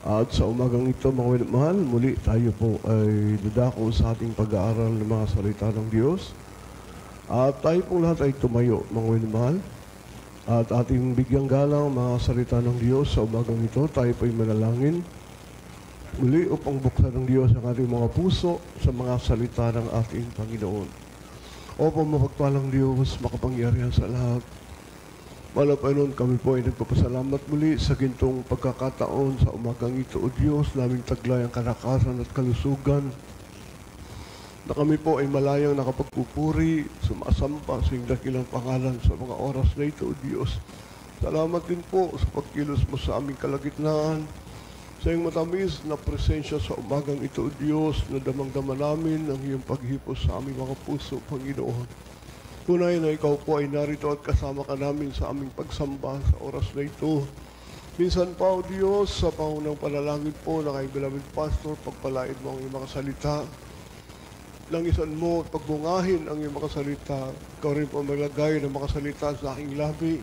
At sa umagang ito, mga minamahal, muli tayo po ay dadako sa ating pag-aaral ng mga salita ng Diyos. At tayo po lahat ay tumayo, mga minamahal. At ating bigyang galang mga salita ng Diyos sa umagang ito. Tayo po ay manalangin muli upang buksan ng Diyos ang ating mga puso sa mga salita ng ating Panginoon. Opo, mapagpalang Diyos, makapangyarihan sa lahat. Panginoon, kami po ay nagpapasalamat muli sa gintong pagkakataon sa umagang ito, O Diyos, naming taglay ang kalakasan at kalusugan, na kami po ay malayang nakapagpupuri, sumasamba sa iyong dakilang pangalan sa mga oras na ito, O Diyos. Salamat din po sa pagkilos mo sa aming kalagitnaan, sa iyong matamis na presensya sa umagang ito, O Diyos, na damang-dama namin ang iyong paghipos sa aming mga puso, Panginoon. Tunay na ikaw po ay narito at kasama ka namin sa aming pagsamba sa oras na ito. Minsan pa, O Diyos, sa pangunang panalangin po na kay beloved Pastor, pagpalain mo ang iyong mga salita. Langisan mo at pagbungahin ang iyong mga salita. Ikaw rin po maglagay ng mga salita sa aking labi.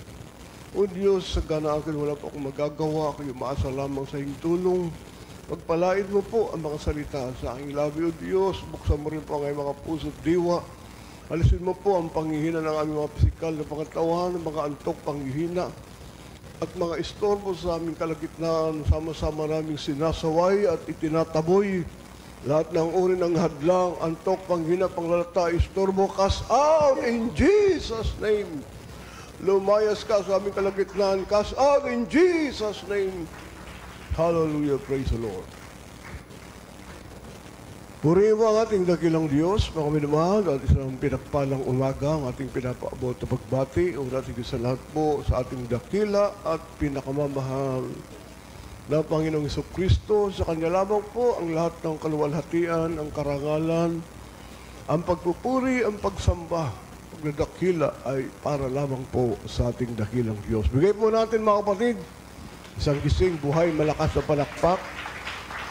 O Diyos, sa gana akin wala po akong magagawa. Kayo maasa lamang sa iyong tulong. Pagpalain mo po ang mga salita sa aking labi, O Diyos. Buksan mo rin po ang iyong mga puso at diwa. Alisin mo po ang panghihina ng aming mga pisikal na pangatawan, mga antok, panghihina, at mga istorbo sa aming kalagitnaan. Sama-sama naming sinasaway at itinataboy lahat ng uri ng hadlang, antok, panghina, panglalata, istorbo. Cast out in Jesus' name. Lumayas ka sa aming kalagitnaan. Cast out in Jesus' name. Hallelujah. Praise the Lord. Purihin mo ang ating dakilang Diyos, mga minamahal, at isang pinagpalang umaga ang ating pinapaabot na pagbati. Una sige sa lahat po sa ating dakila at pinakamamahal na Panginoong Jesucristo. Sa Kanya lamang po ang lahat ng kaluwalhatian, ang karangalan, ang pagpupuri, ang pagsamba, pagdadakila ay para lamang po sa ating dakilang Diyos. Bigay po natin, mga kapatid, isang gising buhay, malakas na palakpak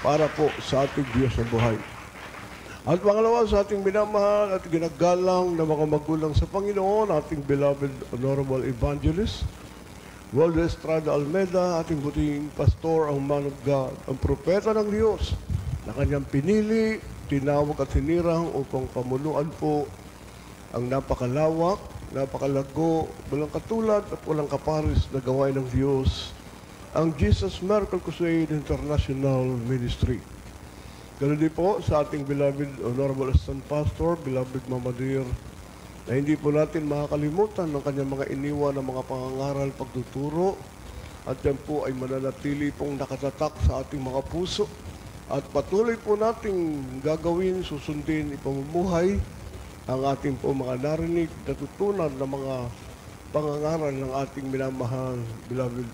para po sa ating Diyos na buhay. At pangalawa sa ating minamahal at ginagalang na mga magulang sa Panginoon, ating beloved Honorable Evangelist, Waldo Estrada Almeida, ating buting pastor, ang man of God, ang propeta ng Diyos, na kanyang pinili, tinawag at hinirang upang pamunuan po ang napakalawak, napakalago, walang katulad at walang kaparis na gawain ng Diyos, ang Jesus Miracle Crusade International Ministry. Ganun din po sa ating beloved Honorable Assistant Pastor, beloved Mama Dear, na hindi po natin makakalimutan ng kanyang mga iniwan ng mga pangangaral, pagtuturo, at yan po ay mananatili pong nakatatak sa ating mga puso. At patuloy po nating gagawin, susundin, ipamumuhay ang ating po mga narinig, natutunan ng mga pangangaral ng ating minamahal, beloved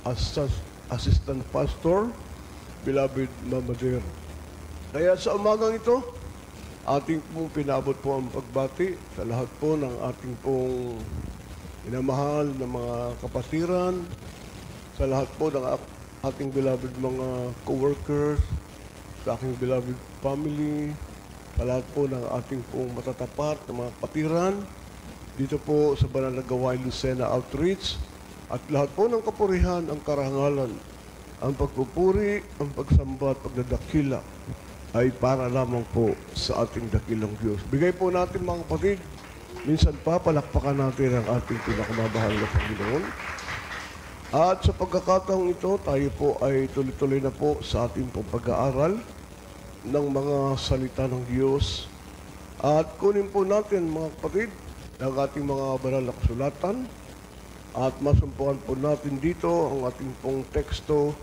Assistant Pastor, beloved Mama Dear. Kaya sa umagang ito, ating pong pinabot po ang pagbati sa lahat po ng ating pong minamahal na mga kapatiran, sa lahat po ng ating beloved mga co-workers, sa aking beloved family, sa lahat po ng ating pong matatapat na mga kapatiran, dito po sa Banal na Gawain Lucena Outreach, at lahat po ng kapurihan, ang karangalan, ang pagpupuri, ang pagsamba at pagdadakila, ay para lamang po sa ating dakilang Diyos. Bigay po natin, mga kapatid, minsan pa palakpakan natin ang ating pinakamamahal na Panginoon. At sa pagkakataong ito, tayo po ay tuloy-tuloy na po sa ating pag-aaral ng mga salita ng Diyos. At kunin po natin, mga kapatid, ang ating mga banal na kasulatan at masumpukan po natin dito ang ating pong teksto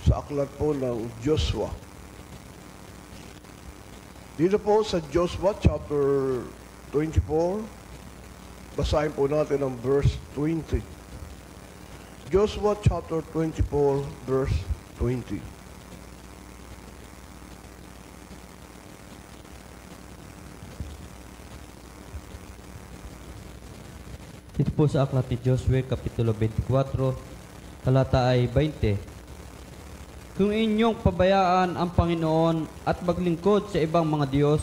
sa aklat po ng Joshua. Dito po sa Joshua chapter 24, basahin po natin ang verse 20. Joshua chapter 24, verse 20. Dito po sa aklat ni Joshua, Kapitulo 24, talata ay 20. Kung inyong pabayaan ang Panginoon at maglingkod sa ibang mga Diyos,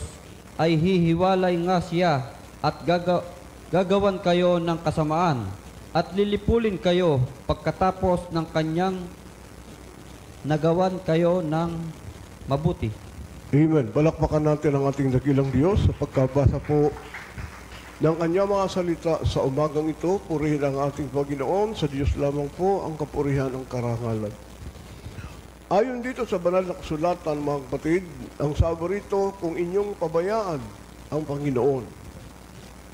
ay hihiwalay nga siya at gagawan kayo ng kasamaan at lilipulin kayo pagkatapos ng kanyang nagawan kayo ng mabuti. Amen. Palakpakan natin ang ating dakilang Diyos sa pagkabasa po ng kanyang mga salita sa umagang ito. Purihin ang ating Panginoon. Sa Diyos lamang po ang kapurihan ng karangalan. Ayon dito sa banal na kasulatan, mga kapatid, ang sabi rito, kung inyong pabayaan ang Panginoon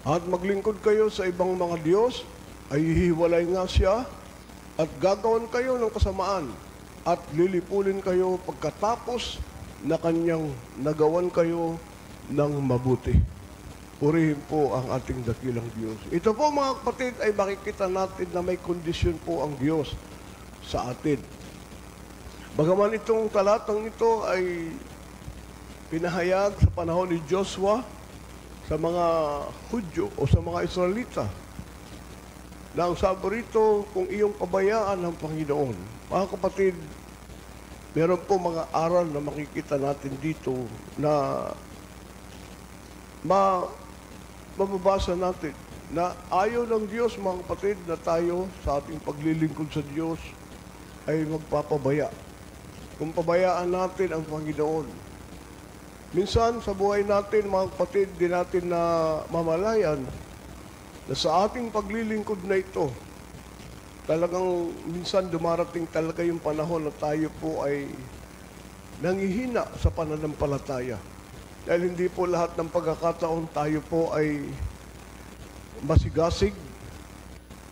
at maglingkod kayo sa ibang mga Diyos, ay hihiwalay nga siya at gagawan kayo ng kasamaan at lilipulin kayo pagkatapos na kanyang nagawan kayo ng mabuti. Purihin po ang ating dakilang Diyos. Ito po, mga kapatid, ay makikita natin na may kondisyon po ang Diyos sa atin. Bagaman itong talatang ito ay pinahayag sa panahon ni Joshua sa mga Hudyo o sa mga Israelita, na ang sabi rito, kung iyong pabayaan ng Panginoon. Mga kapatid, meron po mga aral na makikita natin dito na mababasa natin na ayaw ng Diyos, mga kapatid, na tayo sa ating paglilingkod sa Diyos ay magpapabaya. Kung pabayaan natin ang Panginoon. Minsan sa buhay natin, mga kapatid, di natin na mamalayan na sa ating paglilingkod na ito, talagang minsan dumarating talaga yung panahon na tayo po ay nangihina sa pananampalataya. Dahil hindi po lahat ng pagkakataon tayo po ay masigasig,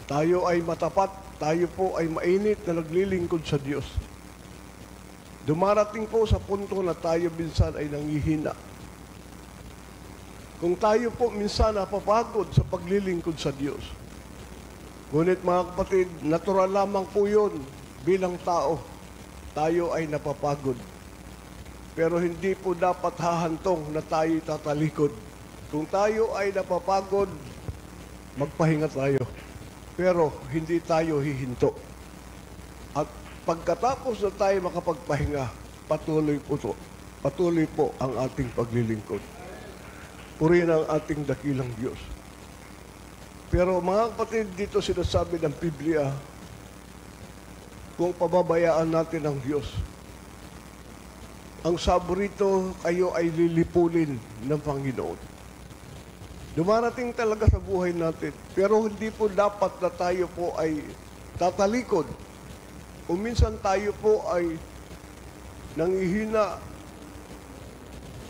tayo ay matapat, tayo po ay mainit na naglilingkod sa Diyos. Dumarating po sa punto na tayo minsan ay nangihina. Kung tayo po minsan napapagod sa paglilingkod sa Diyos. Ngunit mga kapatid, natural lamang po yun bilang tao. Tayo ay napapagod. Pero hindi po dapat hahantong na tayo tatalikod. Kung tayo ay napapagod, magpahinga tayo. Pero hindi tayo hihinto. At pagkatapos na tayo makapagpahinga, patuloy po ang ating paglilingkod. Purihin ang ating dakilang Diyos. Pero mga kapatid, dito sinasabi ng Biblia, kung pababayaan natin ang Diyos, ang sabi rito, kayo ay lilipulin ng Panginoon. Dumarating talaga sa buhay natin, pero hindi po dapat na tayo po ay tatalikod. Kung minsan tayo po ay nangihina,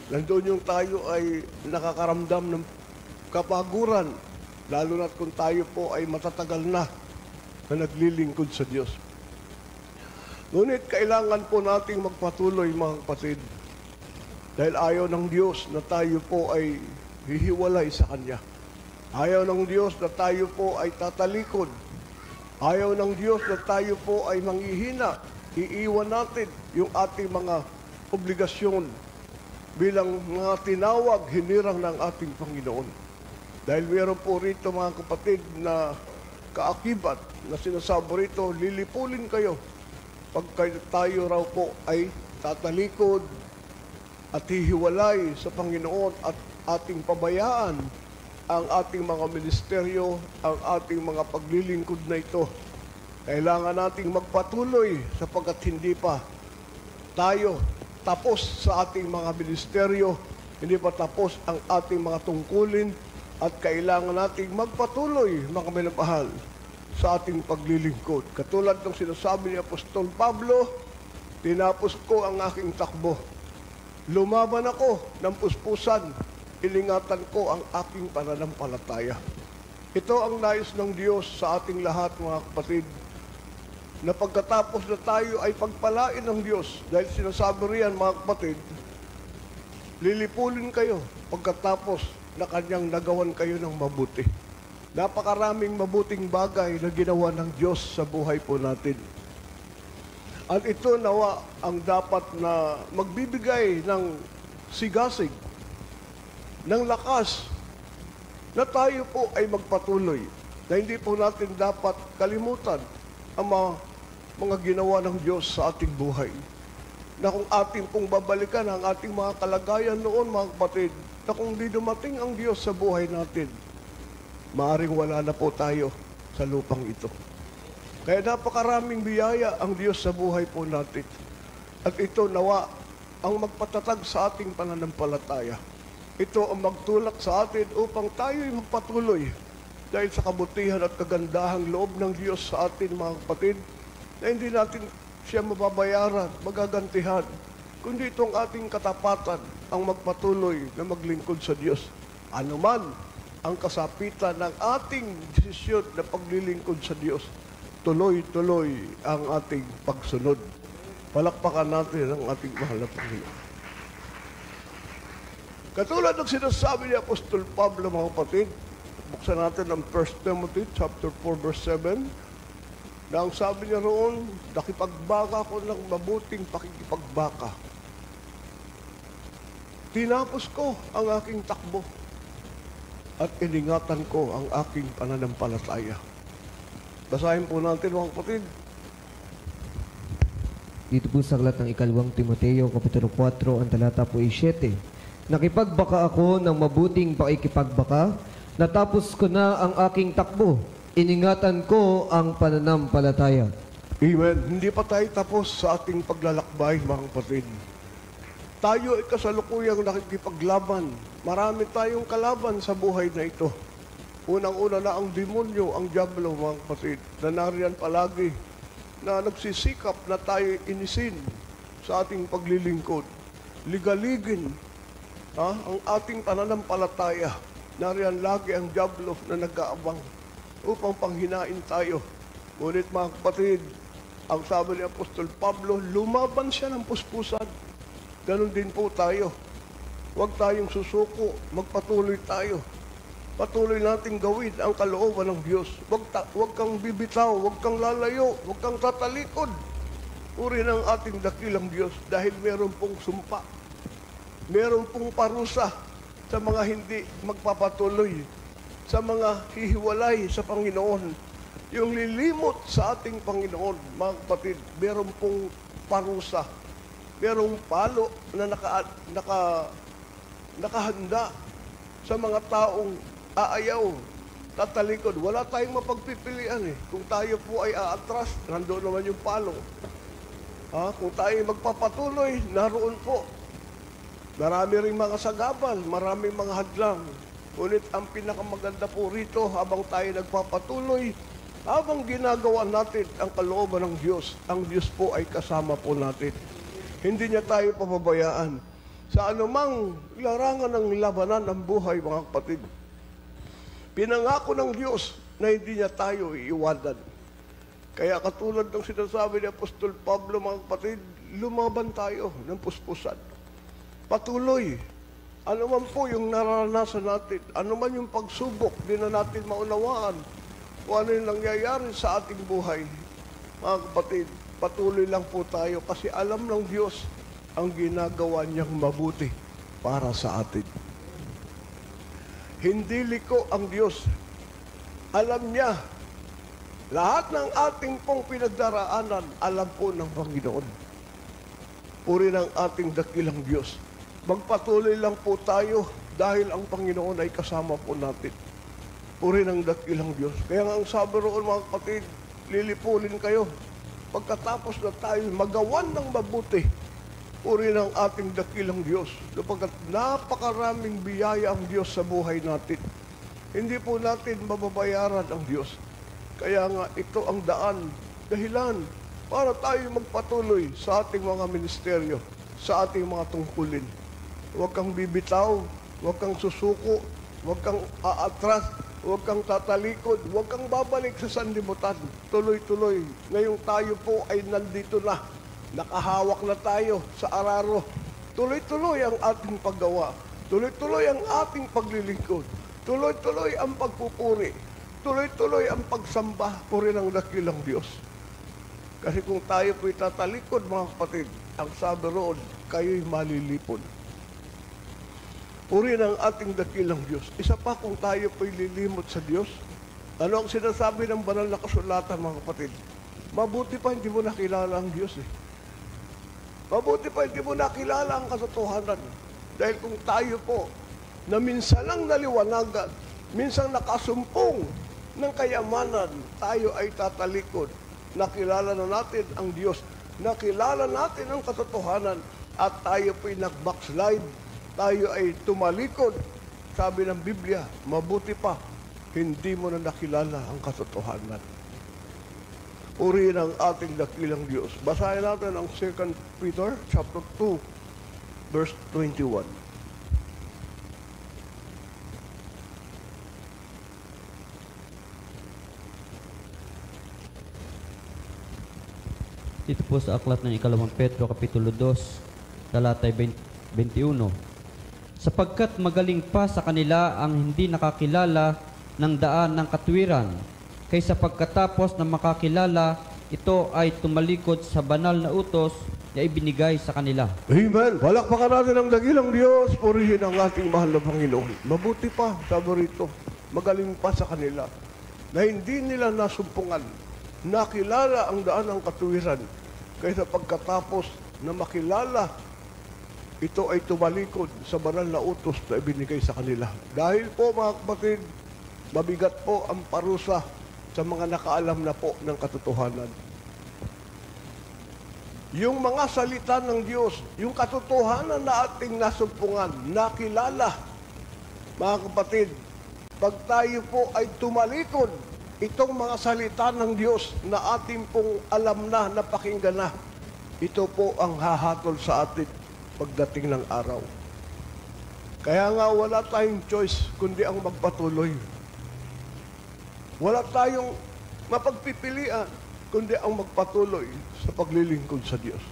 nandun yung tayo ay nakakaramdam ng kapaguran, lalo na kung tayo po ay matatagal na naglilingkod sa Diyos. Ngunit kailangan po nating magpatuloy, mga kapatid, dahil ayaw ng Diyos na tayo po ay hihiwalay sa Kanya. Ayaw ng Diyos na tayo po ay tatalikod. Ayaw ng Diyos na tayo po ay manghihina. Iiwan natin yung ating mga obligasyon bilang mga tinawag, hinirang ng ating Panginoon. Dahil meron po rito, mga kapatid, na kaakibat na sinasabi rito, lilipulin kayo pag tayo raw po ay tatalikod at hihiwalay sa Panginoon at ating pabayaan ang ating mga ministeryo, ang ating mga paglilingkod na ito. Kailangan nating magpatuloy sapagkat hindi pa tayo tapos sa ating mga ministeryo, hindi pa tapos ang ating mga tungkulin at kailangan nating magpatuloy, mga minamahal, sa ating paglilingkod. Katulad ng sinasabi ni Apostol Pablo, tinapos ko ang aking takbo. Lumaban ako ng puspusan. Iningatan ko ang aking pananampalataya. Ito ang nais ng Diyos sa ating lahat, mga kapatid, na pagkatapos na tayo ay pagpalain ng Diyos, dahil sinasabi riyan, mga kapatid, lilipulin kayo pagkatapos na Kanyang nagawan kayo ng mabuti. Napakaraming mabuting bagay na ginawa ng Diyos sa buhay po natin. At ito nawa ang dapat na magbibigay ng sigasig, ng lakas, na tayo po ay magpatuloy, na hindi po natin dapat kalimutan ang mga ginawa ng Diyos sa ating buhay. Na kung ating pong babalikan ang ating mga kalagayan noon, mga kapatid, na kung di dumating ang Diyos sa buhay natin, maaring wala na po tayo sa lupang ito. Kaya napakaraming biyaya ang Diyos sa buhay po natin. At ito nawa ang magpatatag sa ating pananampalataya. Ito ang magtulak sa atin upang tayo'y magpatuloy dahil sa kabutihan at kagandahang loob ng Diyos sa atin, mga kapatid, na hindi natin siya mababayaran, magagantihan, kundi itong ating katapatan ang magpatuloy na maglingkod sa Diyos. Ano man ang kasapitan ng ating desisyon na paglilingkod sa Diyos, tuloy-tuloy ang ating pagsunod. Palakpakan natin ang ating mahal na Panginoon. Katulad ng sinasabi ni Apostol Pablo, mga kapatid, buksan natin ang 1 Timothy chapter 4 verse 7, na ang sabi niya roon, nakipagbaka ko ng mabuting pakikipagbaka. Tinapos ko ang aking takbo at iningatan ko ang aking pananampalataya. Basahin po natin, mga kapatid. Dito po sa aklat ng ikalawang Timoteo, Kapitulo 4, ang talata po ay 7. Nakipagbaka ako ng mabuting pakikipagbaka, natapos ko na ang aking takbo, iningatan ko ang pananampalataya. Amen. Hindi pa tayo tapos sa ating paglalakbay, mga kapatid. Tayo ay kasalukuyang nakikipaglaban. Marami tayong kalaban sa buhay na ito. Unang-una na ang demonyo, ang diablo, mga kapatid, na nariyan palagi, na nagsisikap na tayo inisin sa ating paglilingkod. Ligaligin ang ating pananampalataya. Nariyan lagi ang diablo na nag-aabang upang panghinain tayo. Ngunit, mga kapatid, ang sabi ni Apostol Pablo, lumaban siya ng puspusan. Ganon din po tayo. Huwag tayong susuko, magpatuloy tayo. Patuloy nating gawin ang kalooban ng Diyos. Huwag kang bibitaw, huwag kang lalayo, huwag kang tatalikod. Uri ng ating dakilang Diyos dahil meron pong sumpa. Meron pong parusa sa mga hindi magpapatuloy, sa mga hihiwalay sa Panginoon. Yung lilimot sa ating Panginoon, mga kapatid, meron pong parusa. Merong palo na nakahanda sa mga taong aayaw, tatalikod. Wala tayong mapagpipilian eh. Kung tayo po ay aatras, nandoon naman yung palo. Kung tayo magpapatuloy, naroon po. Marami ring mga sagabal, maraming mga hadlang. Ngunit ang pinakamaganda po rito, habang tayo nagpapatuloy, habang ginagawa natin ang kalooban ng Diyos, ang Diyos po ay kasama po natin. Hindi niya tayo pababayaan. Sa anumang larangan ng labanan ng buhay, mga kapatid, pinangako ng Diyos na hindi niya tayo iiwanan. Kaya katulad ng sinasabi ni Apostol Pablo, mga kapatid, lumaban tayo ng puspusan. Patuloy. Ano man po yung naranasan natin, ano man yung pagsubok, di na natin maunawaan kung ano yung nangyayari sa ating buhay. Mga kapatid, patuloy lang po tayo kasi alam ng Diyos ang ginagawa niyang mabuti para sa atin. Hindi liko ang Diyos. Alam niya, lahat ng ating pong pinagdaraanan, alam po ng Panginoon. Puri ng ating dakilang Diyos. Magpatuloy lang po tayo dahil ang Panginoon ay kasama po natin. Puri ng dakilang Diyos. Kaya nga ang sabi roon, mga kapatid, lilipulin kayo. Pagkatapos na tayo magawan ng mabuti, puri ng ating dakilang Diyos, sapagkat napakaraming biyaya ang Diyos sa buhay natin. Hindi po natin mababayaran ang Diyos. Kaya nga ito ang daan, dahilan, para tayo magpatuloy sa ating mga ministeryo, sa ating mga tungkulin. Huwag kang bibitaw, huwag kang susuko, huwag kang aatras, huwag kang tatalikod, huwag kang babalik sa sanlibutan. Tuloy-tuloy. Ngayong tayo po ay nandito na. Nakahawak na tayo sa araro. Tuloy-tuloy ang ating paggawa. Tuloy-tuloy ang ating paglilingkod. Tuloy-tuloy ang pagpupuri. Tuloy-tuloy ang pagsamba. Puri ng dakilang Diyos. Kasi kung tayo po'y tatalikod, mga kapatid, ang sabi roon, kayo'y malilipon. Puri ng ating dakilang Diyos. Isa pa kung tayo po'y lilimot sa Diyos. Ano ang sinasabi ng banal na kasulatan, mga kapatid? Mabuti pa hindi mo nakilala ang Diyos eh. Mabuti pa hindi mo nakilala ang katotohanan. Dahil kung tayo po na minsan lang naliwanagan, minsan nakasumpong ng kayamanan, tayo ay tatalikod. Nakilala na natin ang Diyos. nakilala natin ang katotohanan at tayo po'y nag-backslide, tayo ay tumalikod. Sabi ng Biblia, mabuti pa, hindi mo na nakilala ang katotohanan. Purihin ang ating dakilang Diyos. Basahin natin ang 2 Peter chapter 2, verse 21. Dito po sa aklat ng ikalawang Pedro, Kapitulo 2, talatay 21. Sapagkat magaling pa sa kanila ang hindi nakakilala ng daan ng katwiran, kaysa pagkatapos na makakilala, ito ay tumalikod sa banal na utos na ibinigay sa kanila. Amen. Palakpakan natin ang dakilang Diyos. Purihin ang ating mahal na Panginoon. Mabuti pa, sabi rito, magaling pa sa kanila na hindi nila nasumpungan, nakilala ang daan ng katuwiran, kaysa pagkatapos na makilala, ito ay tumalikod sa banal na utos na ibinigay sa kanila. Dahil po mga kapatid, mabigat po ang parusa sa mga nakaalam na po ng katotohanan. Yung mga salita ng Diyos, yung katotohanan na ating nasumpungan, nakilala, mga kapatid, pag tayo po ay tumalikod, itong mga salita ng Diyos na ating pong alam na, napakinggan na, ito po ang hahatol sa atin pagdating ng araw. Kaya nga wala tayong choice kundi ang magpatuloy. Wala tayong mapagpipilian kundi ang magpatuloy sa paglilingkod sa Diyos.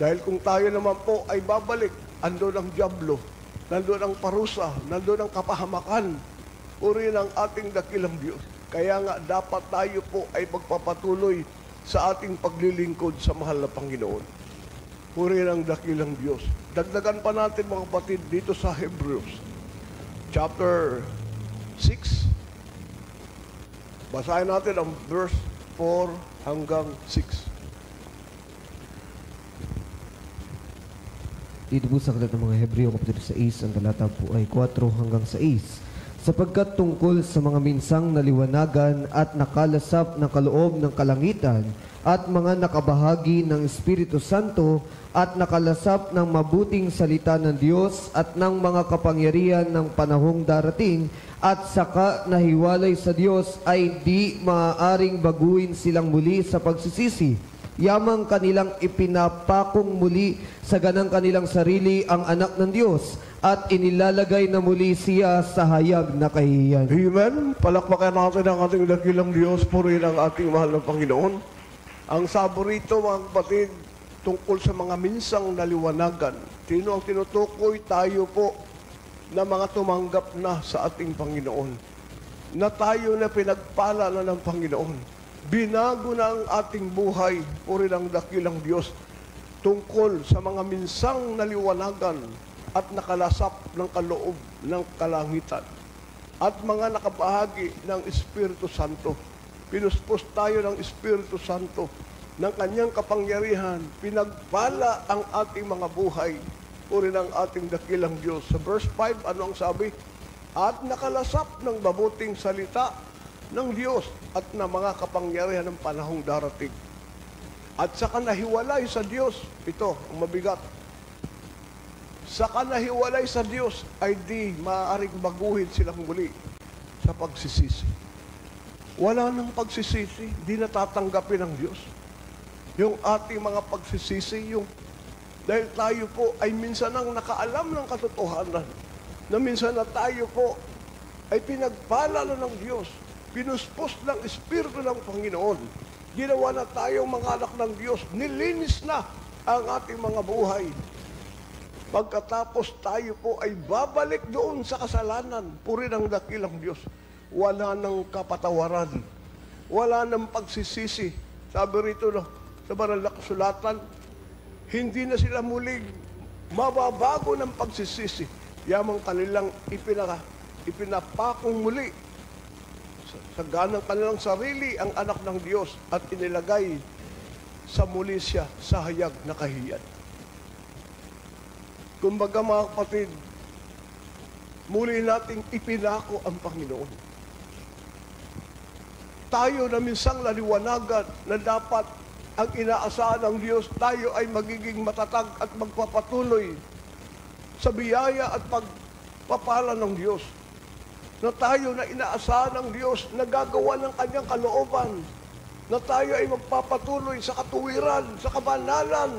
Dahil kung tayo naman po ay babalik, andun ang dyablo, nandun ang parusa, nandun ang kapahamakan, uri ng ating dakilang Diyos. Kaya nga dapat tayo po ay magpapatuloy sa ating paglilingkod sa mahal na Panginoon. Puri ng dakilang Diyos. Dagdagan pa natin mga kapatid dito sa Hebrews chapter 6. Basahin natin ang verse 4 hanggang 6. Dito po sa aklat ng mga Hebreo, Kapitulo 6, ang talata po ay 4 hanggang 6. Sapagkat tungkol sa mga minsang naliwanagan at nakalasap ng kaloob ng kalangitan at mga nakabahagi ng Espiritu Santo at nakalasap ng mabuting salita ng Diyos at ng mga kapangyarihan ng panahong darating at saka nahiwalay sa Diyos ay di maaaring baguhin silang muli sa pagsisisi. Yamang kanilang ipinapakong muli sa ganang kanilang sarili ang anak ng Diyos at inilalagay na muli siya sa hayag na kahihiyan. Amen. Palakpakan natin ang ating dakilang Diyos. Purihin ang ating mahal na Panginoon. Ang sabo rito, mga kapatid, tungkol sa mga minsang naliwanagan. Sino ang tinutukoy? Tayo po na mga tumanggap na sa ating Panginoon. Na tayo na pinagpala na ng Panginoon. Binago na ang ating buhay. Purihin ang dakilang Diyos. Tungkol sa mga minsang naliwanagan at nakalasap ng kaloob ng kalangitan at mga nakabahagi ng Espiritu Santo. Pinuspos tayo ng Espiritu Santo ng kanyang kapangyarihan. Pinagpala ang ating mga buhay. Puri ng ating dakilang Diyos. Sa verse 5, ano ang sabi? At nakalasap ng mabuting salita ng Diyos at ng mga kapangyarihan ng panahong darating. At saka nahiwalay sa Diyos. Ito, ang mabigat. Saka nahiwalay sa Diyos ay di maaaring baguhin silang muli sa pagsisisi. Wala nang pagsisisi, di natatanggapin ng Diyos. Yung ating mga pagsisisi, dahil tayo po ay minsan nang nakaalam ng katotohanan, na minsan na tayo po ay pinagpala na ng Diyos, pinuspos ng Espiritu ng Panginoon, ginawa na tayong mga anak ng Diyos, nilinis na ang ating mga buhay. Pagkatapos tayo po ay babalik doon sa kasalanan, puri ng dakilang Diyos. Wala nang kapatawaran. Wala nang pagsisisi. Sabi rito sa banal na kasulatan, hindi na sila muling mababago ng pagsisisi. Yamang kanilang ipinapakong muli sa ganang kanilang sarili ang anak ng Diyos at inilagay sa muli siya sa hayag na kahiyan. Kumbaga mga kapatid, muli nating ipinako ang Panginoon. Tayo na minsang naliwanagan na dapat ang inaasahan ng Diyos, tayo ay magiging matatag at magpapatuloy sa biyaya at pagpapala ng Diyos. Na tayo na inaasahan ng Diyos na gagawa ng kanyang kalooban. Na tayo ay magpapatuloy sa katuwiran, sa kabanalan,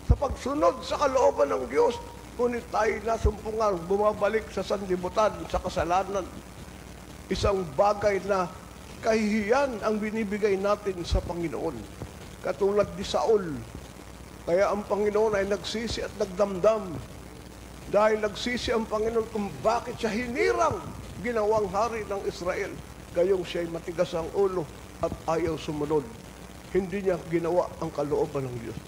sa pagsunod sa kalooban ng Diyos. Ngunit tayo nasumpungan, bumabalik sa sanlibutan, sa kasalanan. Isang bagay na kahihiyan ang binibigay natin sa Panginoon. Katulad ni Saul. Kaya ang Panginoon ay nagsisi at nagdamdam. Dahil nagsisi ang Panginoon kung bakit siya hinirang ginawang hari ng Israel. Gayong siya'y matigas ang ulo at ayaw sumunod. Hindi niya ginawa ang kalooban ng Diyos.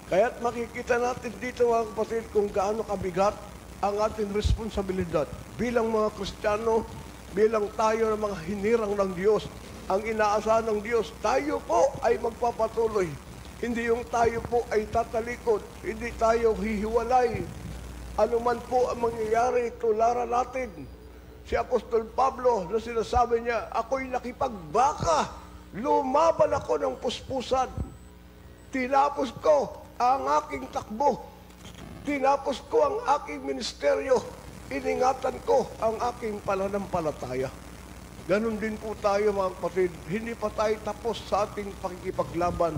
Kaya't makikita natin dito mga kapatid kung gaano kabigat ang ating responsibilidad bilang mga Kristiyano, bilang tayo ng mga hinirang ng Diyos. Ang inaasahan ng Diyos, tayo po ay magpapatuloy. Hindi yung tayo po ay tatalikod, hindi tayo hihiwalay. Ano man po ang mangyayari, tularan natin. Si Apostol Pablo na sinasabi niya, ako'y nakipagbaka, lumaban ako ng puspusan. Tinapos ko ang aking takbo. Tinapos ko ang aking ministeryo. Iningatan ko ang aking pananampalataya. Ganon din po tayo mga kapatid. Hindi pa tayo tapos sa ating pakikipaglaban.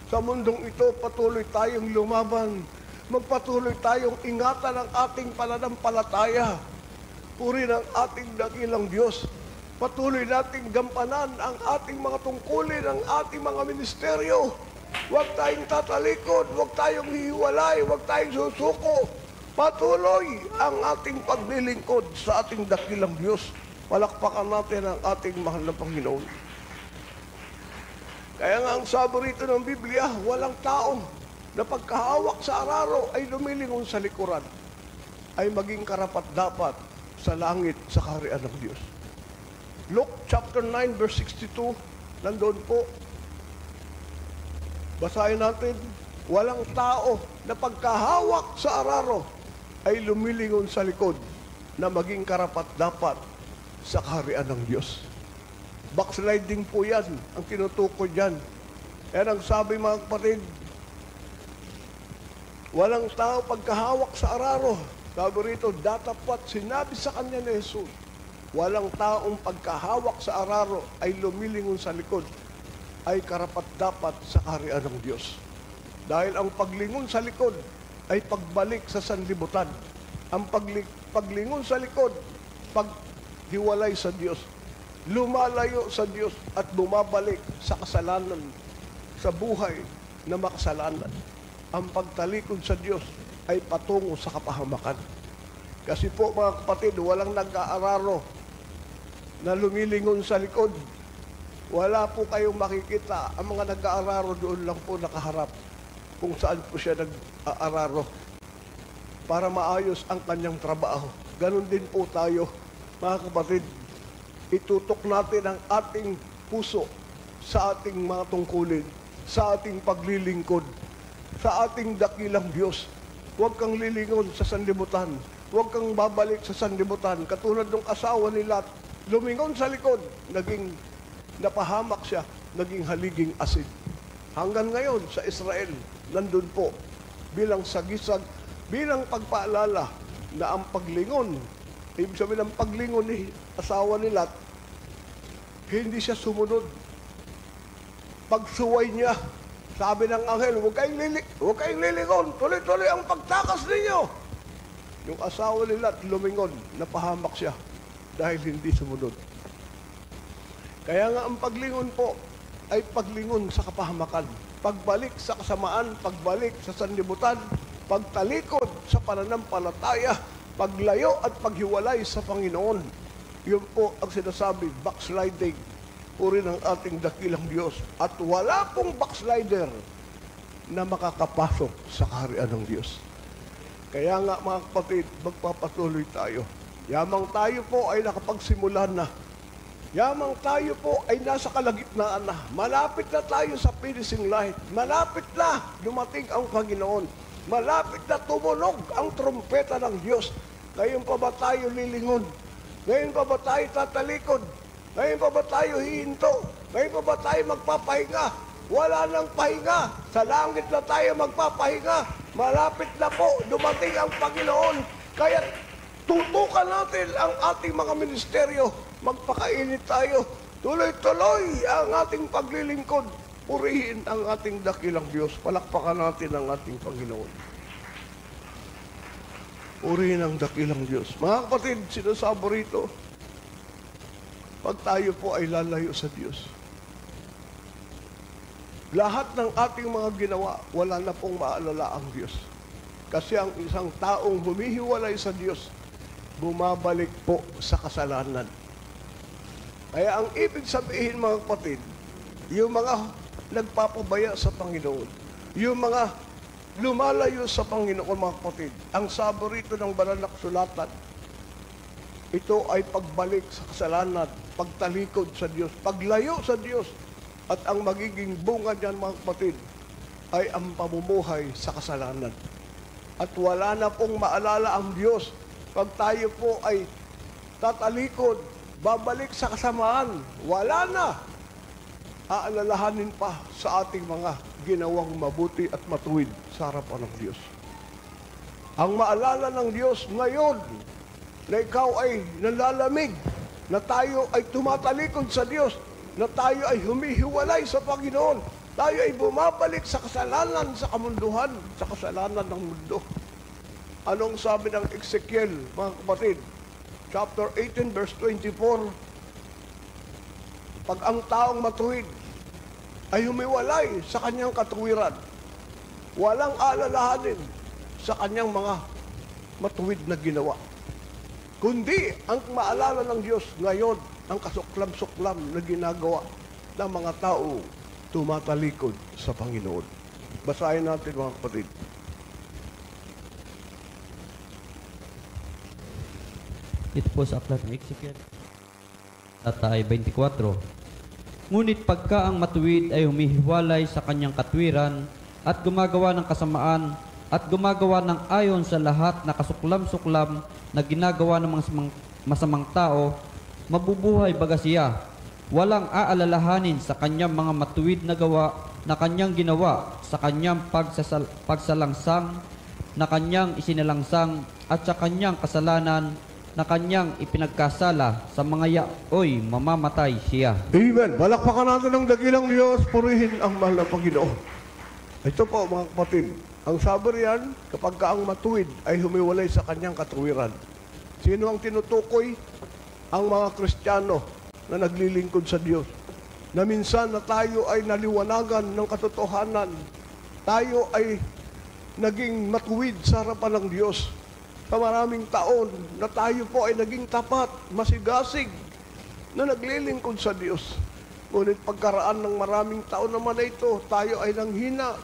Sa mundong ito, patuloy tayong lumaban. Magpatuloy tayong ingatan ang ating pananampalataya. Puri ng ating dakilang Diyos. Patuloy nating gampanan ang ating mga tungkulin, ang ating mga ministeryo. Huwag tayong tatalikod, huwag tayong hihiwalay, huwag tayong susuko. Patuloy ang ating paglilingkod sa ating dakilang Diyos. Palakpakan natin ang ating mahal na Panginoon. Kaya nga ang sabi rito ng Biblia, walang tao na pagkahawak sa araro ay lumilingon sa likuran, ay maging karapat-dapat sa langit sa kaharian ng Diyos. Luke chapter 9 verse 62, nandoon po. Basahin natin, walang tao na pagkahawak sa araro ay lumilingon sa likod na maging karapat-dapat sa kaharian ng Diyos. Backsliding po yan, ang tinutukoy dyan. Yan ang sabi mga kapatid, walang tao pagkahawak sa araro. Sabi rito, datapat sinabi sa kanya ni Jesus, walang taong pagkahawak sa araro ay lumilingon sa likod, ay karapat-dapat sa kaharian ng Diyos. Dahil ang paglingon sa likod ay pagbalik sa sanlibutan. Ang paglingon sa likod, paghiwalay sa Diyos, lumalayo sa Diyos at bumabalik sa kasalanan, sa buhay na makasalanan. Ang pagtalikod sa Diyos ay patungo sa kapahamakan. Kasi po mga kapatid, walang nag-aararo na lumilingon sa likod. Wala po kayong makikita. Ang mga nag-aararo doon lang po nakaharap kung saan po siya nag-aararo para maayos ang kanyang trabaho. Ganon din po tayo, mga kapatid. Itutok natin ang ating puso sa ating mga tungkulin, sa ating paglilingkod, sa ating dakilang Diyos. Huwag kang lilingon sa sanlibutan. Huwag kang babalik sa sanlibutan. Katulad ng asawa ni Lot, lumingon sa likod, naging napahamak siya, naging haliging asin. Hanggang ngayon sa Israel, nandun po bilang sagisag, bilang pagpaalala na ang paglingon, ibig sabihin ng paglingon ni asawa ni Lot, hindi siya sumunod. Pagsuway niya, sabi ng anghel, huwag kayong lilingon, tuloy-tuloy ang pagtakas ninyo. Yung asawa ni Lot lumingon, napahamak siya dahil hindi sumunod. Kaya nga ang paglingon po ay paglingon sa kapahamakan. Pagbalik sa kasamaan, pagbalik sa sanlibutan, pagtalikod sa pananampalataya, paglayo at paghiwalay sa Panginoon. Yun po ang sinasabi, backsliding. Puri ng ating dakilang Diyos. At wala pong backslider na makakapasok sa kaharian ng Diyos. Kaya nga mga kapatid, magpapatuloy tayo. Yamang tayo po ay nakapagsimula na. Yamang tayo po ay nasa kalagitnaan na. Malapit na tayo sa finishing line. Malapit na dumating ang Panginoon. Malapit na tumunog ang trompeta ng Diyos. Ngayon pa ba tayo lilingon? Ngayon pa ba tayo tatalikod? Ngayon pa ba tayo hihinto? Ngayon pa ba tayo magpapahinga? wala nang pahinga. Sa langit na tayo magpapahinga. Malapit na po, dumating ang Panginoon. Kaya tutukan natin ang ating mga ministeryo. Magpakainit tayo. Tuloy-tuloy ang ating paglilingkod. Purihin ang ating dakilang Diyos. Palakpakan natin ang ating Panginoon. Purihin ang dakilang Diyos. Mga kapatid, sinasabi rito, pag tayo po ay lalayo sa Diyos, lahat ng ating mga ginawa, wala na pong maalala ang Diyos. Kasi ang isang taong humihiwalay sa Diyos, bumabalik po sa kasalanan. Kaya ang ibig sabihin, mga kapatid, yung mga nagpapabaya sa Panginoon, yung mga lumalayo sa Panginoon, mga kapatid, ang sabi rito ng banal na kasulatan, ito ay pagbalik sa kasalanan, pagtalikod sa Diyos, paglayo sa Diyos. At ang magiging bunga niyan, mga kapatid, ay ang pamumuhay sa kasalanan. At wala na pong maalala ang Diyos pag tayo po ay tatalikod, babalik sa kasamaan. Wala na. Aalalahanin pa sa ating mga ginawang mabuti at matuwid sa harapan ng Diyos. Ang maalala ng Diyos ngayon na ikaw ay nalalamig, na tayo ay tumatalikod sa Diyos, na tayo ay humihiwalay sa Panginoon, tayo ay bumabalik sa kasalanan sa kamunduhan, sa kasalanan ng mundo. Anong sabi ng Ezekiel, mga kapatid? Chapter 18, verse 24, pag ang taong matuwid ay humiwalay sa kanyang katuwiran, walang alalahanin sa kanyang mga matuwid na ginawa, kundi ang maalala ng Diyos ngayon, ang kasuklam-suklam na ginagawa ng mga tao tumatalikod sa Panginoon. Basahin natin, mga kapatid. Ito po sa aklat ng Ezekiel, talata ay 24. Ngunit pagka ang matuwid ay humihiwalay sa kanyang katwiran at gumagawa ng kasamaan at gumagawa ng ayon sa lahat na kasuklam-suklam na ginagawa ng mga masamang tao, mabubuhay baga siya. Walang aalalahanin sa kanyang mga matuwid na gawa na kanyang ginawa, sa kanyang pagsalangsang na kanyang isinalangsang at sa kanyang kasalanan na kanyang ipinagkasala sa mga yaoy mamamatay siya. Amen. Balakpakan natin ang dakilang Diyos, purihin ang mahal na Panginoon. Ito po, mga kapatid, ang sabi riyan, kapag ang matuwid ay humiwalay sa kanyang katuwiran. Sino ang tinutukoy? Ang mga Kristiyano na naglilingkod sa Diyos. Na minsan na tayo ay naliwanagan ng katotohanan. Tayo ay naging matuwid sa harapan ng Diyos. Sa maraming taon na tayo po ay naging tapat, masigasig, na naglilingkod sa Diyos. Ngunit pagkaraan ng maraming taon naman na ito, tayo ay nanghina,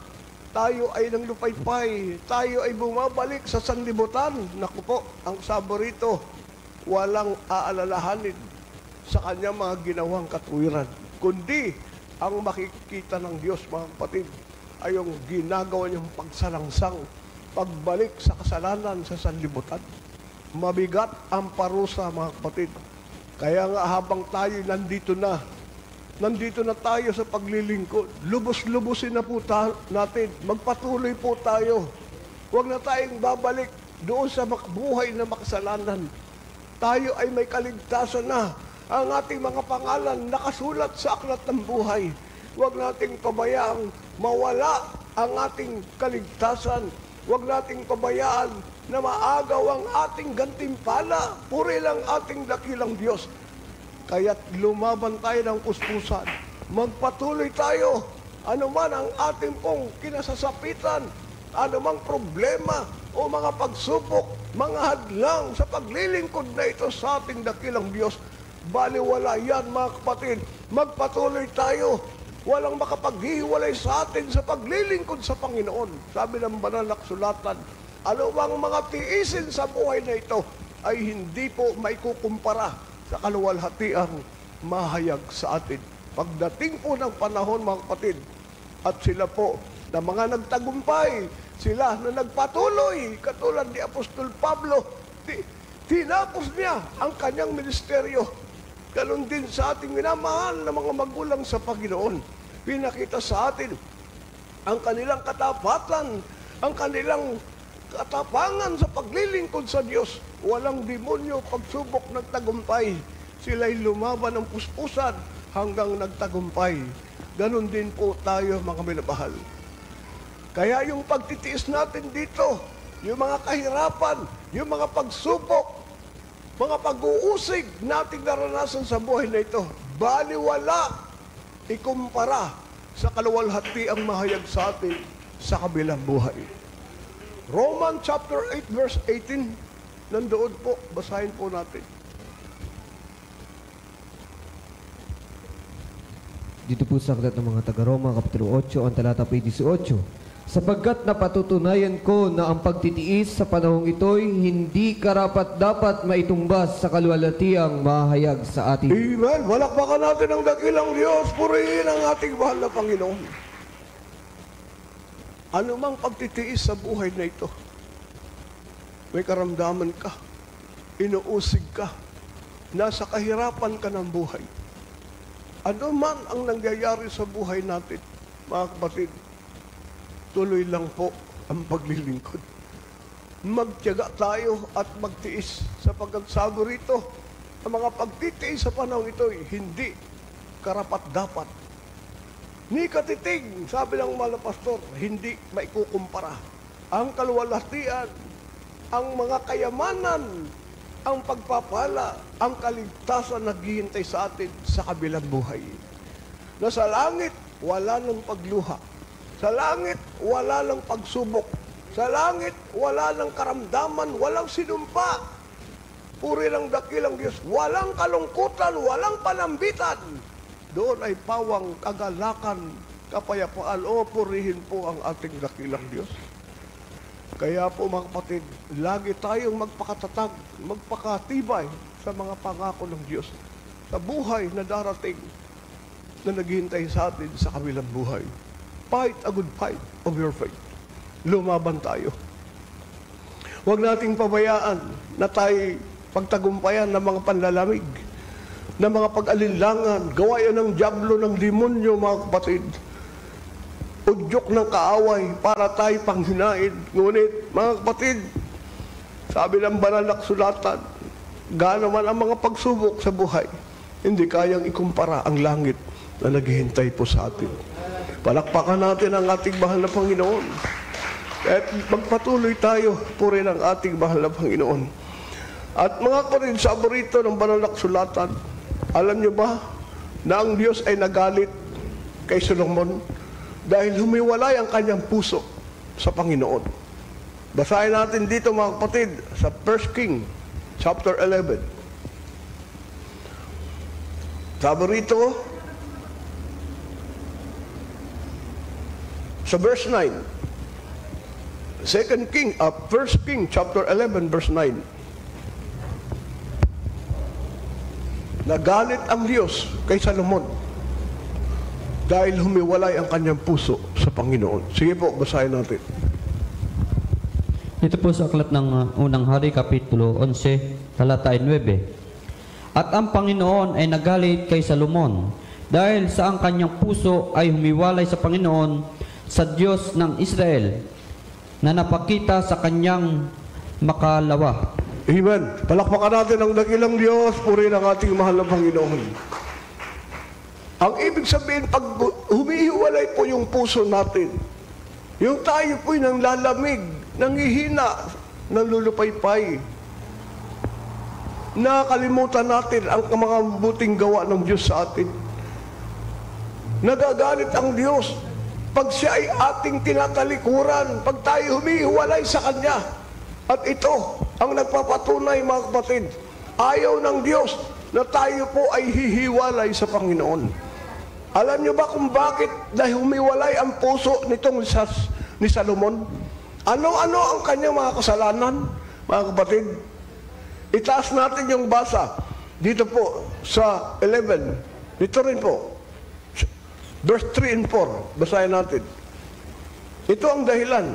tayo ay nanglupaypay, tayo ay bumabalik sa sanlibutan. Naku po, ang sabi rito, walang aalalahanin sa kanyang mga ginawang katuwiran, kundi ang makikita ng Diyos, mga kapatid, ay yung ginagawa niyang pagsalangsang, pagbalik sa kasalanan sa sanlibutan. Mabigat ang parusa, mga kapatid. Kaya nga habang tayo nandito na tayo sa paglilingkod, lubos-lubusin na po natin, magpatuloy po tayo. Huwag na tayong babalik doon sa buhay na makasalanan. Tayo ay may kaligtasan na. Ang ating mga pangalan nakasulat sa aklat ng buhay. Huwag nating pabayaang mawala ang ating kaligtasan. Huwag nating pabayaan na maagaw ang ating gantimpala. Puri lang ating dakilang Diyos. Kaya't lumaban tayo ng puspusan. Magpatuloy tayo. Ano man ang ating pong kinasasapitan, ano mang problema o mga pagsubok, mga hadlang sa paglilingkod na ito sa ating dakilang Diyos, baliwala yan, mga kapatid. Magpatuloy tayo. Walang makapaghiwalay sa atin sa paglilingkod sa Panginoon. Sabi ng banal na kasulatan, ano bang mga tiisin sa buhay na ito ay hindi po maikukumpara sa kaluwalhatiang mahayag sa atin. Pagdating po ng panahon, mga kapatid, at sila po na mga nagtagumpay, sila na nagpatuloy, katulad ni Apostol Pablo, tinapos niya ang kanyang ministeryo. Ganon din sa ating minamahal na mga magulang sa Panginoon. Pinakita sa atin ang kanilang katapatan, ang kanilang katapangan sa paglilingkod sa Diyos. Walang demonyo pagsubok nagtagumpay. Sila'y lumaban ng puspusan hanggang nagtagumpay. Ganon din po tayo, mga minamahal. Kaya yung pagtitiis natin dito, yung mga kahirapan, yung mga pagsubok, mga pag-uusig nating naranasan sa buhay na ito, baliwala ikumpara sa kaluwalhati ang mahayag sa atin sa kabilang buhay. Roman chapter 8 verse 18, nandoon po, basahin po natin. Dito po sa aklat ng mga taga-Roma, Kapitulo 8, ang talata po 18. Sapagkat napatutunayan ko na ang pagtitiis sa panahong ito'y hindi karapat-dapat maitumbas sa kaluwalhatiang mahayag sa atin. Amen. Walakpakan natin ang dakilang Diyos. Purihin ang ating mahal na Panginoon. Ano mang pagtitiis sa buhay na ito, may karamdaman ka, inuusig ka, nasa kahirapan ka ng buhay. Ano man ang nangyayari sa buhay natin, mga kapatid, tuloy lang po ang paglilingkod. Magtiyaga tayo at magtiis sapagkat sabi rito, ang mga pagtitiis sa panahon ito hindi karapat-dapat. Ni katitig, sabi ng mga pastor, hindi maikukumpara. Ang kaluwalhatian, ang mga kayamanan, ang pagpapala, ang kaligtasan na naghihintay sa atin sa kabilang buhay. Na sa langit, wala nang pagluha. Sa langit, wala lang pagsubok. Sa langit, wala lang karamdaman, walang sinumpa. Puri lang dakilang Diyos. Walang kalungkutan, walang panambitan. Doon ay pawang kagalakan, kapayapaan. O, purihin po ang ating dakilang Diyos. Kaya po mga kapatid, lagi tayong magpakatatag, magpakatibay sa mga pangako ng Diyos. Sa buhay na darating na naghihintay sa atin sa kabilang buhay. Fight a good fight of your faith. Lumaban tayo. Huwag nating pabayaan na tayo pagtagumpayan ng mga panlalamig, ng mga pag-alinlangan, gawayan ng dyablo, ng demonyo, mga kapatid. Udyok ng kaaway para tayo panghinain. Ngunit, mga kapatid, sabi ng banal na kasulatan, gaano man ang mga pagsubok sa buhay, hindi kayang ikumpara ang langit na naghihintay po sa atin. Palakpakan natin ang ating mahal na Panginoon. At magpatuloy tayo, puri ng ating mahal na Panginoon. At mga kapatid, sabi rito ng banal na kasulatan, alam niyo ba na ang Diyos ay nagalit kay Solomon dahil humiwalay ang kanyang puso sa Panginoon. Basahin natin dito mga kapatid sa 1 King chapter 11. Sabi rito sa verse 9. 1 King chapter 11 verse 9. Nagalit ang Diyos kay Solomon dahil humiwalay ang kanyang puso sa Panginoon. Sige po, basahin natin. Ito po sa aklat ng unang hari, Kapitulo 11, talata 9. At ang Panginoon ay nagalit kay Solomon dahil sa ang kanyang puso ay humiwalay sa Panginoon, sa Diyos ng Israel, na napakita sa kanyang makalawa. Amen. Palakpakan natin ang dakilang Diyos, puri ng ating mahal na Panginoon. Ang ibig sabihin, pag humihiwalay po yung puso natin, yung tayo po'y nang lalamig, nanghihina, nanlulupaypay, nakalimutan natin ang mga buting gawa ng Diyos sa atin. Nagagalit ang Diyos pag siya ay ating tinatalikuran, pag tayo humihiwalay sa Kanya. At ito ang nagpapatunay, mga kapatid, ayaw ng Diyos na tayo po ay hihiwalay sa Panginoon. Alam niyo ba kung bakit dahil humiwalay ang puso nitong ni Solomon? Ano-ano ang kanyang mga kasalanan, mga kapatid? Itaas natin yung basa dito po sa 11. Dito rin po. Verse 3 and 4. Basahin natin. Ito ang dahilan.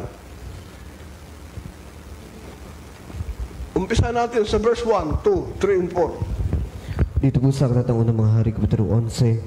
Umpisa natin sa verse 1, 2, 3, and 4. Dito po sa aklat ng unang mga hari, Kapitulo 11,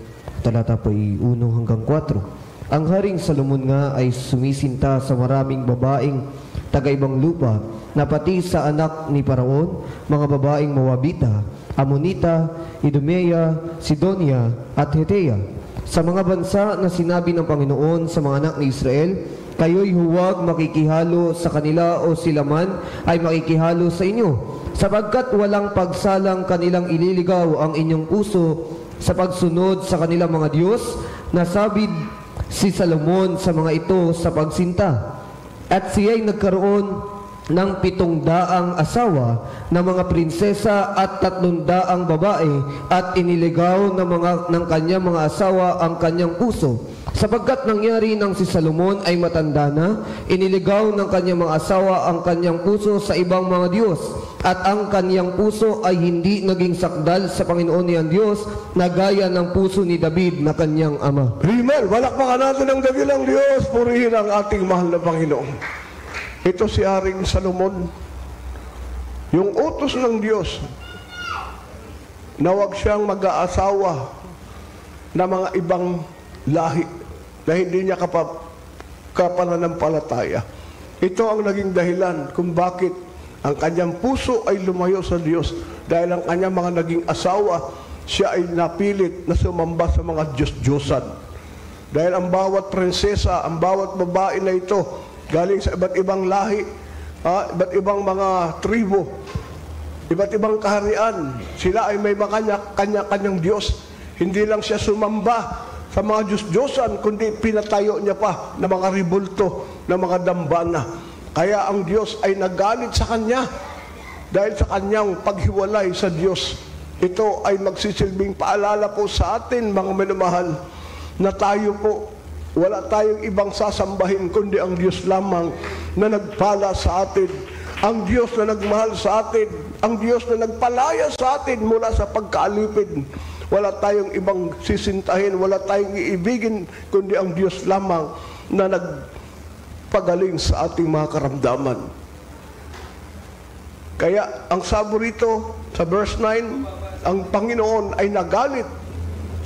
talata po ay 1 hanggang 4. Ang Haring Salomon nga ay sumisinta sa maraming babaeng taga-ibang lupa na pati sa anak ni Paraon, mga babaeng Moabita, Amonita, Idumea, Sidonia at Hetea. Sa mga bansa na sinabi ng Panginoon sa mga anak ni Israel, kayo'y huwag makikihalo sa kanila o sila man ay makikihalo sa inyo, sapagkat walang pagsalang kanilang ililigaw ang inyong puso sa pagsunod sa kanilang mga Diyos. Nasabid si Salomon sa mga ito sa pagsinta, at siya'y nagkaroon ng 700 asawa na mga prinsesa at 300 babae, at iniligaw ng kanyang mga asawa ang kanyang puso. Sapagkat nangyari nang si Salomon ay matanda na, iniligaw ng kanyang mga asawa ang kanyang puso sa ibang mga Diyos, at ang kanyang puso ay hindi naging sakdal sa Panginoon niyang Diyos, na gaya ng puso ni David na kanyang ama. Amen. Walakpakan natin ang dakilang Diyos. Purihin ang ating mahal na Panginoon. Ito si Haring Salomon, yung utos ng Diyos na huwag siyang mag-aasawa na mga ibang lahi na hindi niya kapananampalataya. Ito ang naging dahilan kung bakit ang kanyang puso ay lumayo sa Diyos, dahil ang kanyang mga naging asawa, siya ay napilit na sumamba sa mga Diyos-Diyosan. Dahil ang bawat prinsesa, ang bawat babae na ito, galing sa iba't ibang lahi, iba't ibang mga tribo, iba't ibang kaharian. Sila ay may kanya-kanyang Diyos. Hindi lang siya sumamba sa mga Diyos-Diyosan, kundi pinatayo niya pa na mga ribulto, na mga dambana. Kaya ang Diyos ay nagalit sa kanya dahil sa kanyang paghiwalay sa Diyos. Ito ay magsisilbing paalala po sa atin, mga minamahal, na tayo po, wala tayong ibang sasambahin kundi ang Diyos lamang na nagpala sa atin, ang Diyos na nagmahal sa atin, ang Diyos na nagpalaya sa atin mula sa pagkaalipid. Wala tayong ibang sisintahin, wala tayong iibigin kundi ang Diyos lamang na nagpagaling sa ating mga karamdaman. Kaya ang sabi rito sa verse 9, ang Panginoon ay nagalit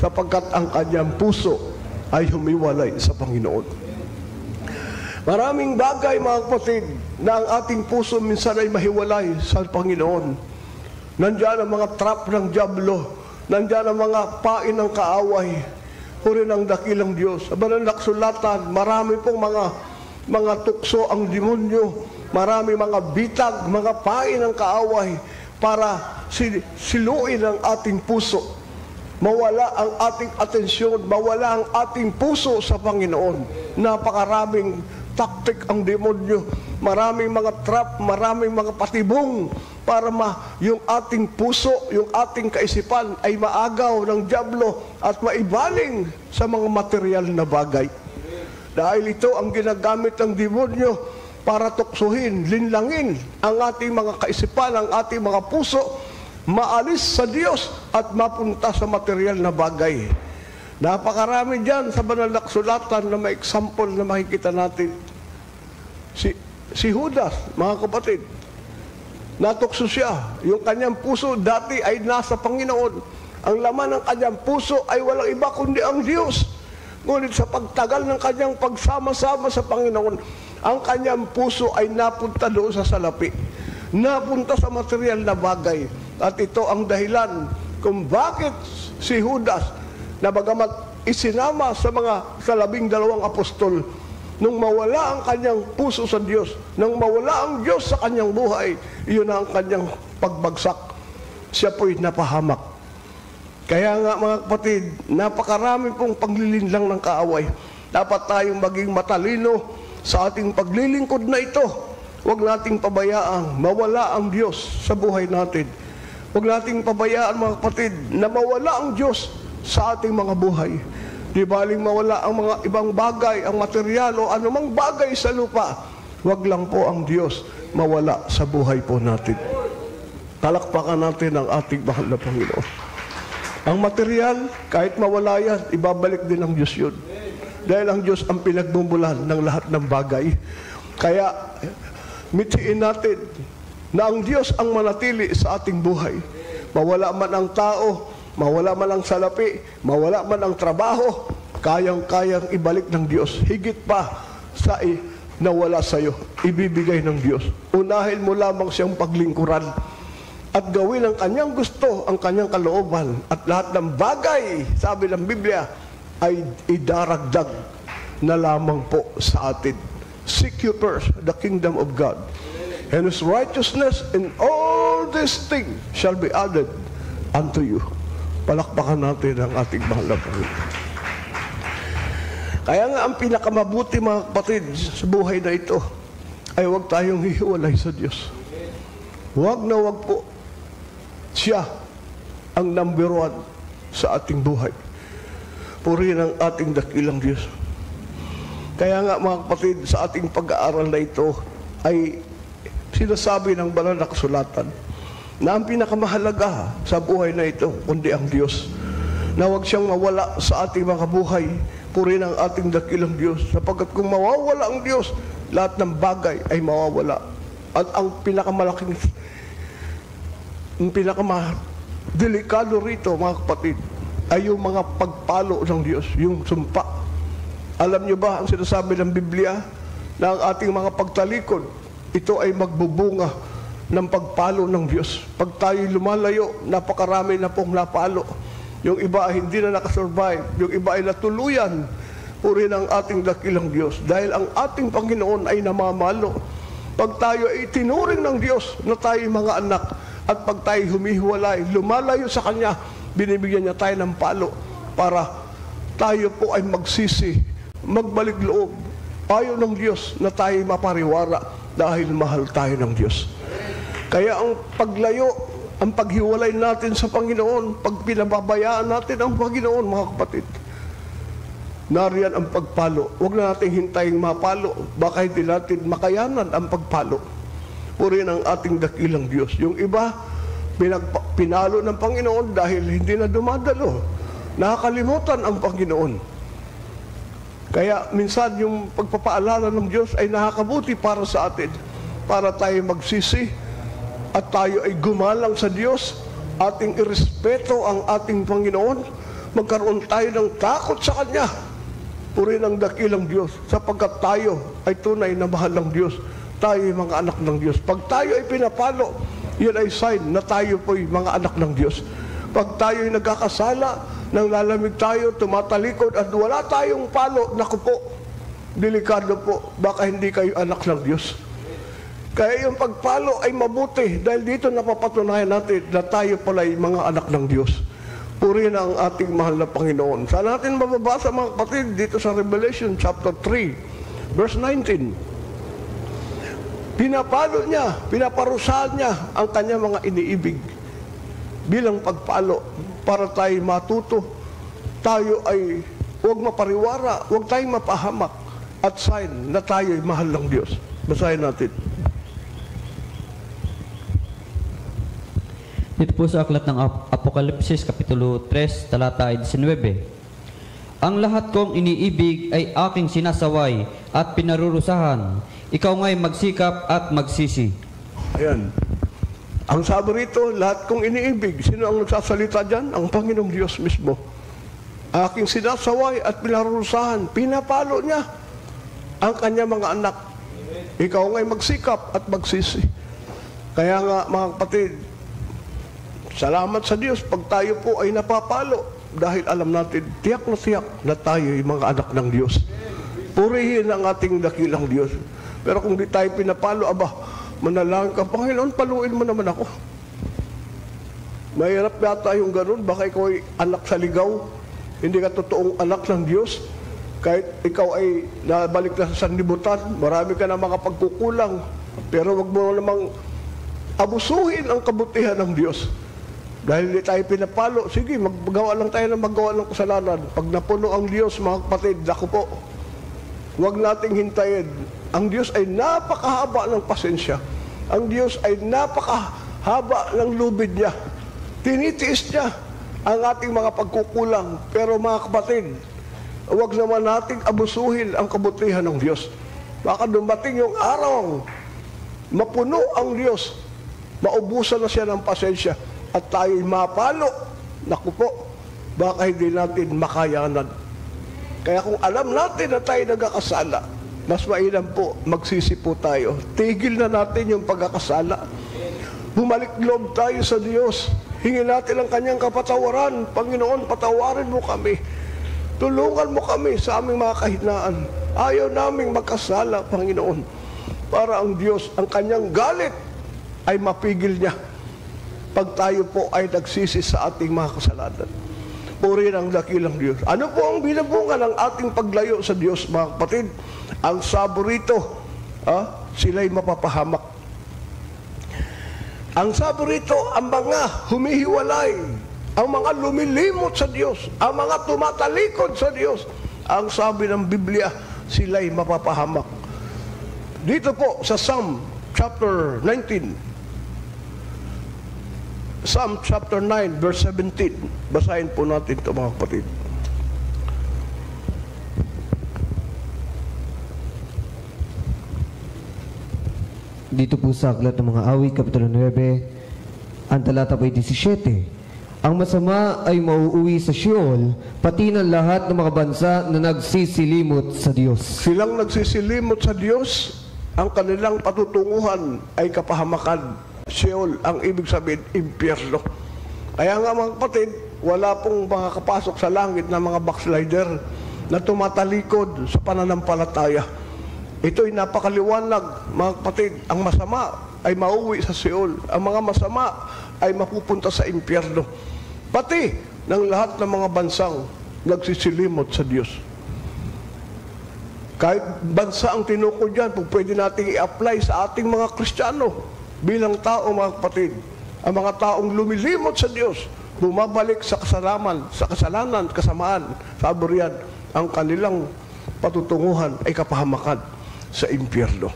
sapagkat ang kanyang puso ay humiwalay sa Panginoon. Maraming bagay, mga kapatid, na ang ating puso minsan ay mahiwalay sa Panginoon. Nandiyan ang mga trap ng dyablo, nandiyan ang mga pain ng kaaway, puri ng dakilang Diyos. Sa banal na kasulatan, marami pong mga tukso ang demonyo, marami mga bitag, mga pain ng kaaway para siluin ang ating puso. Mawala ang ating atensyon, mawala ang ating puso sa Panginoon. Napakaraming taktik ang demonyo, maraming mga trap, maraming mga patibong para yung ating puso, yung ating kaisipan ay maagaw ng dyablo at maibaling sa mga material na bagay. Dahil ito ang ginagamit ng demonyo para tuksuhin, linlangin ang ating mga kaisipan, ang ating mga puso, maalis sa Diyos at mapunta sa material na bagay. Napakarami dyan sa banal na kasulatan na may example na makikita natin. Si Judas, mga kapatid, natukso siya. Yung kanyang puso dati ay nasa Panginoon. Ang laman ng kanyang puso ay walang iba kundi ang Diyos. Ngunit sa pagtagal ng kanyang pagsama-sama sa Panginoon, ang kanyang puso ay napunta doon sa salapi. Napunta sa material na bagay. At ito ang dahilan kung bakit si Judas, na bagamat isinama sa 12 apostol, nung mawala ang kanyang puso sa Diyos, nung mawala ang Diyos sa kanyang buhay, iyon ang kanyang pagbagsak. Siya po'y napahamak. Kaya nga, mga kapatid, napakarami pong paglilinlang ng kaaway. Dapat tayong maging matalino sa ating paglilingkod na ito. Huwag nating pabayaan mawala ang Diyos sa buhay natin. Huwag nating pabayaan, mga kapatid, na mawala ang Diyos sa ating mga buhay. Di baling mawala ang mga ibang bagay, ang material o anumang bagay sa lupa. Huwag lang po ang Diyos mawala sa buhay po natin. Talakpakan natin ang ating mahal na Panginoon. Ang material, kahit mawala yan, ibabalik din ng Diyos yun. Dahil ang Diyos ang pinagbumulan ng lahat ng bagay. Kaya, mithiin natin na ang Diyos ang manatili sa ating buhay. Mawala man ang tao, mawala man ang salapi, mawala man ang trabaho, kayang-kayang ibalik ng Diyos. Higit pa sa nawala sa iyo, ibibigay ng Diyos. Unahin mo lamang siyang paglingkuran at gawin ang kanyang gusto, ang kanyang kalooban, at lahat ng bagay, sabi ng Biblia, ay idaragdag na lamang po sa atin. Seek you first the kingdom of God and His righteousness, and all these things shall be added unto you. Palakpakan natin ang ating mahal na Panginoon. Kaya nga ang pinakamabuti, mga kapatid, sa buhay na ito ay huwag tayong hihiwalay sa Diyos. Huwag na huwag po. Siya ang number one sa ating buhay. Purihin ang ating dakilang Diyos. Kaya nga, mga kapatid, sa ating pag-aaral na ito ay sinasabi ng banal na kasulatan na ang pinakamahalaga sa buhay na ito kundi ang Diyos. Na huwag siyang mawala sa ating mga buhay. Purihin ang ating dakilang Diyos, sapagkat kung mawawala ang Diyos, lahat ng bagay ay mawawala. At ang pinakamadelikado rito, mga kapatid, ay yung mga pagpalo ng Diyos, yung sumpa. Alam niyo ba ang sinasabi ng Biblia na ang ating mga pagtalikod, ito ay magbubunga ng pagpalo ng Diyos. Pag tayo'y lumalayo, napakarami na pong napalo. Yung iba ay hindi na nakasurvive. Yung iba ay natuluyan. Purihin ang ating dakilang Diyos. Dahil ang ating Panginoon ay namamalo. Pag tayo ay tinuring ng Diyos na tayo mga anak, at pag tayo humihiwalay, lumalayo sa Kanya, binibigyan niya tayo ng palo para tayo po ay magsisi, magbalik loob. Ayaw ng Diyos na tayo mapariwara dahil mahal tayo ng Diyos. Kaya ang paglayo, ang paghiwalay natin sa Panginoon, pag pinababayaan natin ang Panginoon, mga kapatid, nariyan ang pagpalo. Huwag na natin hintaying mapalo, baka hindi natin makayanan ang pagpalo. Purihin ang ating dakilang Diyos. Yung iba, pinalo ng Panginoon dahil hindi na dumadalo. Nakakalimutan ang Panginoon. Kaya minsan yung pagpapaalala ng Diyos ay nakakabuti para sa atin, para tayo magsisi, at tayo ay gumalang sa Diyos, ating irespeto ang ating Panginoon, magkaroon tayo ng takot sa Kanya. Purihin ang dakilang Diyos, sapagkat tayo ay tunay na mahal ng Diyos. Tayo ay mga anak ng Diyos. Pag tayo ay pinapalo, yan ay sign na tayo po ay mga anak ng Diyos. Pag tayo ay nagkakasala, nang lalamig tayo, tumatalikod, at wala tayong palo, naku po, delikado po, baka hindi kayo anak ng Diyos. Kaya yung pagpalo ay mabuti dahil dito napapatunayan natin na tayo pala ay mga anak ng Diyos. Purihin ang ating mahal na Panginoon. Saan natin mababasa, mga kapatid, dito sa Revelation chapter 3, verse 19. Pinapalo niya, pinaparusahan niya ang kanyang mga iniibig bilang pagpalo para tayo matuto. Tayo ay huwag mapariwara, huwag tayong mapahamak, at sign na tayo ay mahal ng Diyos. Basahin natin. Dito po sa aklat ng Apokalipsis, Kapitulo 3, talata 19. Ang lahat kong iniibig ay aking sinasaway at pinarurusahan. Ikaw nga'y magsikap at magsisi. Ayan. Ang sabi rito, lahat kong iniibig. Sino ang nagsasalita dyan? Ang Panginoong Diyos mismo. Aking sinasaway at pinarurusahan. Pinapalo niya ang kanya mga anak. Ikaw nga'y magsikap at magsisi. Kaya nga, mga kapatid, salamat sa Diyos pag tayo po ay napapalo dahil alam natin, tiyak na tayo ay mga anak ng Diyos. Purihin ang ating dakilang Diyos. Pero kung di tayo pinapalo, manalangin ka, Panginoon, paluin mo naman ako. Mahirap yata yung ganun, baka ikaw ay anak sa ligaw, hindi ka totoong anak ng Diyos. Kahit ikaw ay nabalik na sa sanlibutan, marami ka na mga pagkukulang, pero wag mo namang abusuhin ang kabutihan ng Diyos. Dahil hindi tayo pinapalo, sige, maggawa lang tayo ng maggawa ng kasalanan. Pag napuno ang Diyos, mga kapatid, ako po, huwag nating hintayin. Ang Diyos ay napakahaba ng pasensya. Ang Diyos ay napakahaba ng lubid niya. Tinitiis niya ang ating mga pagkukulang. Pero mga kapatid, huwag naman nating abusuhin ang kabutihan ng Diyos. Baka dumating yung araw, mapuno ang Diyos, maubusan na siya ng pasensya, at tayo'y mapalo naku po, baka hindi natin makayanan. Kaya kung alam natin na tayo nagkakasala, mas mainam po, magsisi po tayo. Tigil na natin yung pagkakasala. Bumalik loob tayo sa Diyos. Hingin natin ang kanyang kapatawaran. Panginoon, patawarin mo kami. Tulungan mo kami sa aming mga kahinaan. Ayaw naming magkasala, Panginoon. Para ang Diyos, ang kanyang galit ay mapigil niya pag tayo po ay nagsisi sa ating mga kasalanan. Purihin ang dakilang Diyos. Ano po ang binabunga ng ating paglayo sa Diyos, mga kapatid? Ang saborito, sila'y mapapahamak. Ang saborito, ang mga humihiwalay, ang mga lumilimot sa Diyos, ang mga tumatalikod sa Diyos. Ang sabi ng Biblia, sila'y mapapahamak. Dito po sa Psalm chapter 19, Psalm chapter 9, verse 17. Basahin po natin ito, mga kapatid. Dito po sa Aklat ng mga Awit, Kapitulo 9, ang talata po ay 17. Ang masama ay mauuwi sa Sheol, pati ng lahat ng mga bansa na nagsisilimot sa Diyos. Silang nagsisilimot sa Diyos, ang kanilang patutunguhan ay kapahamakan. Sheol, ang ibig sabihin, impyerno. Kaya nga, mga kapatid, wala pong makakapasok sa langit na mga backslider na tumatalikod sa pananampalataya. Ito'y napakaliwanag, mga kapatid. Ang masama ay mauwi sa Sheol. Ang mga masama ay mapupunta sa impyerno. Pati ng lahat ng mga bansang nagsisilimot sa Diyos. Kahit bansa ang tinukol dyan, kung pwede natin i-apply sa ating mga Kristiyano. Bilang tao, mga kapatid, ang mga taong lumilimot sa Diyos, bumabalik sa kasalanan, kasamaan, sabi riyan, ang kanilang patutunguhan ay kapahamakan sa impyerno.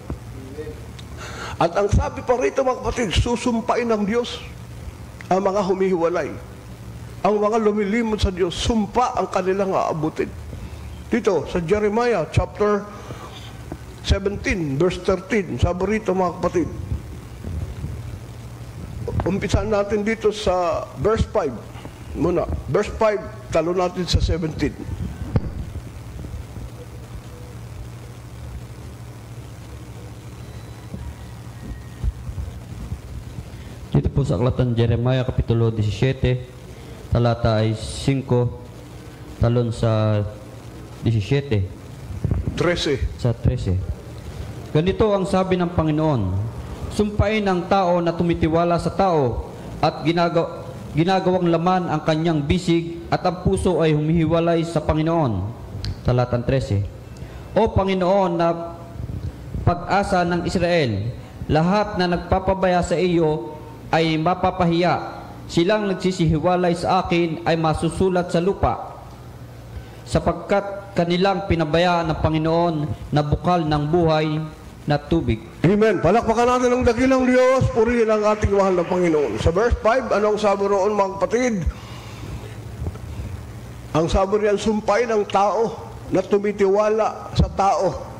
At ang sabi pa rito, mga kapatid, susumpain ng Diyos ang mga humihiwalay. Ang mga lumilimot sa Diyos, sumpa ang kanilang aabutin. Dito, sa Jeremiah chapter 17, verse 13, sabi rito, mga kapatid, umpisan natin dito sa verse 5 muna. Verse 5, talo natin sa 17. Dito po sa Aklat ng Jeremiah, Kapitulo 17, talata ay 5, talon sa 17. 13. Sa 13. Ganito ang sabi ng Panginoon, sumpain ng tao na tumitiwala sa tao at ginagawang laman ang kanyang bisig at ang puso ay humihiwalay sa Panginoon. Talatang 13. O Panginoon na pag-asa ng Israel, lahat na nagpapabaya sa iyo ay mapapahiya. Silang nagsisihiwalay sa akin ay masusulat sa lupa, sapagkat kanilang pinabayaan ng Panginoon na bukal ng buhay na tubig. Amen. Palakpakan natin ang dakilang Diyos. Purihin ang ating mahal na Panginoon. Sa verse 5, anong sabi roon, mga kapatid? Ang sabi riyan, sumpay ng tao na tumitiwala sa tao.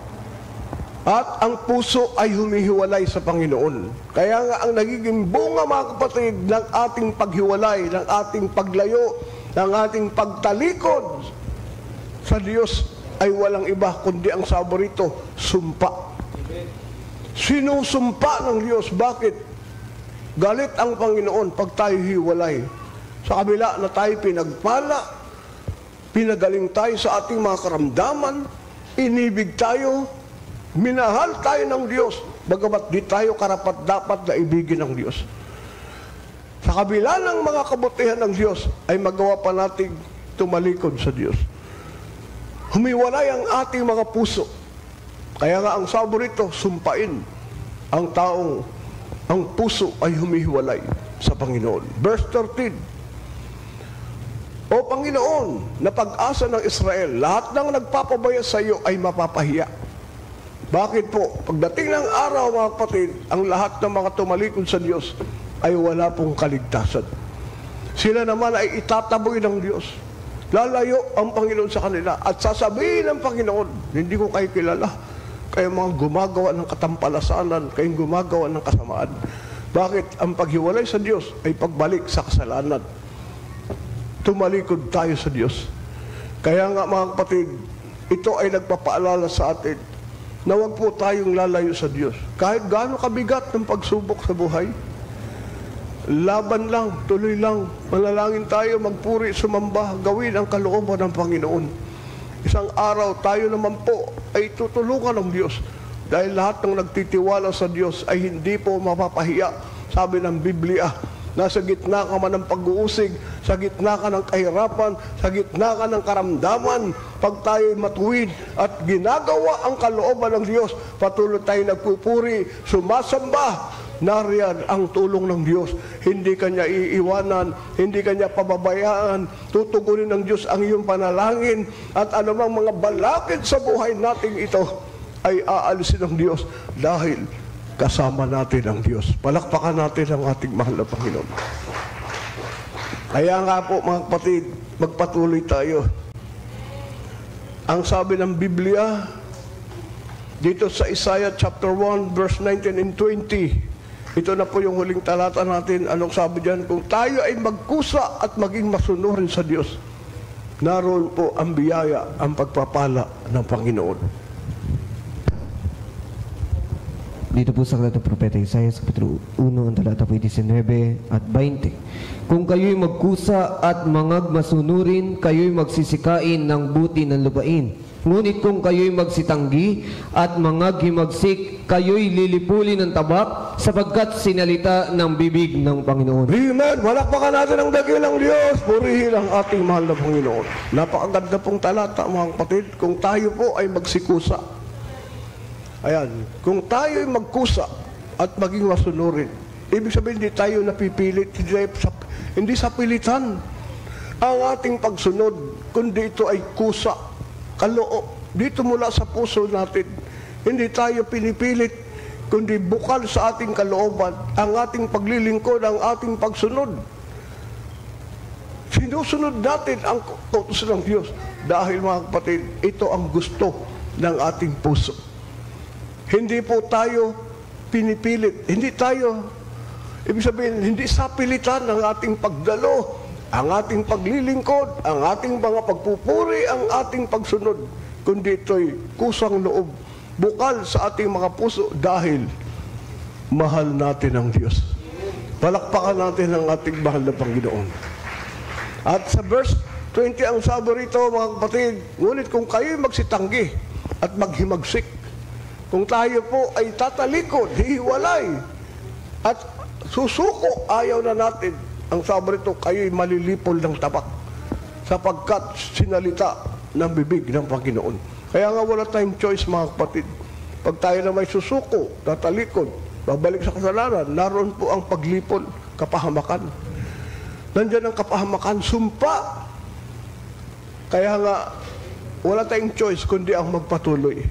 At ang puso ay humihiwalay sa Panginoon. Kaya nga ang nagiging bunga, mga kapatid, ng ating paghiwalay, ng ating paglayo, ng ating pagtalikod sa Diyos ay walang iba kundi ang sabi rito, sumpa. Sinusumpa ng Diyos. Bakit? Galit ang Panginoon pag tayo hiwalay. Sa kabila na tayo pinagpala, pinagaling tayo sa ating mga karamdaman, inibig tayo, minahal tayo ng Diyos, bagamat di tayo karapat-dapat na ibigin ng Diyos. Sa kabila ng mga kabutihan ng Diyos, ay magawa pa nating tumalikod sa Diyos. Humiwalay ang ating mga puso. Kaya nga ang sabi rito, sumpain ang taong ang puso ay humihiwalay sa Panginoon. Verse 13. O Panginoon, na pag-asa ng Israel, lahat ng nagpapabaya sa iyo ay mapapahiya. Bakit po? Pagdating ng araw, mga kapatid, ang lahat ng mga tumalikod sa Diyos ay wala pong kaligtasan. Sila naman ay itataboy ng Diyos. Lalayo ang Panginoon sa kanila at sasabihin ng Panginoon, hindi ko kayo kilala. Kayo mga gumagawa ng katampalasanan, kayong gumagawa ng kasamaan. Bakit? Ang paghiwalay sa Diyos ay pagbalik sa kasalanan. tumalikod tayo sa Diyos. Kaya nga mga kapatid, ito ay nagpapaalala sa atin na huwag po tayong lalayo sa Diyos. Kahit gaano kabigat ng pagsubok sa buhay, laban lang, tuloy lang, manalangin tayo, magpuri, sumamba, gawin ang kalooban ng Panginoon. Isang araw tayo naman po ay tutulungan ng Diyos dahil lahat ng nagtitiwala sa Diyos ay hindi po mapapahiya. Sabi ng Biblia, nasa gitna ka man ng pag-uusig, sa gitna ka ng kahirapan, sa gitna ka ng karamdaman, pag tayo'y matuwid at ginagawa ang kalooban ng Diyos, patuloy tayo nagpupuri, sumasamba, nariyan ang tulong ng Diyos. Hindi kanya iiwanan, hindi kanya pababayaan, tutugunin ng Diyos ang iyong panalangin, at anumang mga balakid sa buhay nating ito ay aalisin ng Diyos dahil kasama natin ang Diyos. Palakpakan natin ang ating mahal na Panginoon. Kaya nga po mga kapatid, magpatuloy tayo. Ang sabi ng Biblia, dito sa Isaiah chapter 1, verse 19 and 20, ito na po yung huling talata natin. Anong sabi dyan? Kung tayo ay magkusa at maging masunurin sa Diyos, naroon po ang biyaya, ang pagpapala ng Panginoon. Dito po sa aklat ng Propeta Isaiah, sa kapitulo 1, ang talata po 19 at 20. Kung kayo'y magkusa at masunurin, kayo'y magsisikain ng buti ng lupain. Ngunit kung kayo'y magsitanggi at himagsik, kayo'y lilipulin ng tabak, sapagkat sinalita ng bibig ng Panginoon. Amen! Walakpakan natin ang dakilang Diyos. Purihin ang ating mahal na Panginoon. Napakaganda pong talata mga kapatid. Kung tayo po ay magsikusa, ayan, kung tayo'y magkusa at maging masunurin, ibig sabihin hindi tayo napipilit, hindi sa pilitan ang ating pagsunod, kundi ito ay kusa, kaloob, dito mula sa puso natin. Hindi tayo pinipilit, kundi bukal sa ating kalooban, ang ating paglilingkod, ang ating pagsunod. Sinusunod natin ang kautusan ng Diyos dahil mga kapatid, ito ang gusto ng ating puso. Hindi po tayo pinipilit. Hindi tayo, ibig sabihin, hindi sa pilitan ang ating pagdalo, ang ating paglilingkod, ang ating mga pagpupuri, ang ating pagsunod. Kundi ito'y kusang loob, bukal sa ating mga puso dahil mahal natin ang Diyos. Palakpakan natin ang ating mahal na Panginoon. At sa verse 20 ang sabi rito, mga kapatid, ngunit kung kayo'y magsitanggi at maghimagsik, kung tayo po ay tatalikod, hihiwalay, at susuko, ayaw na natin. Ang sabi rito, kayo'y malilipol ng tabak, sapagkat sinalita ng bibig ng Panginoon. Kaya nga wala tayong choice mga kapatid. Pag tayo na may susuko, tatalikod, babalik sa kasalanan, naroon po ang paglipol, kapahamakan. Nandiyan ang kapahamakan, sumpa. Kaya nga, wala tayong choice kundi ang magpatuloy.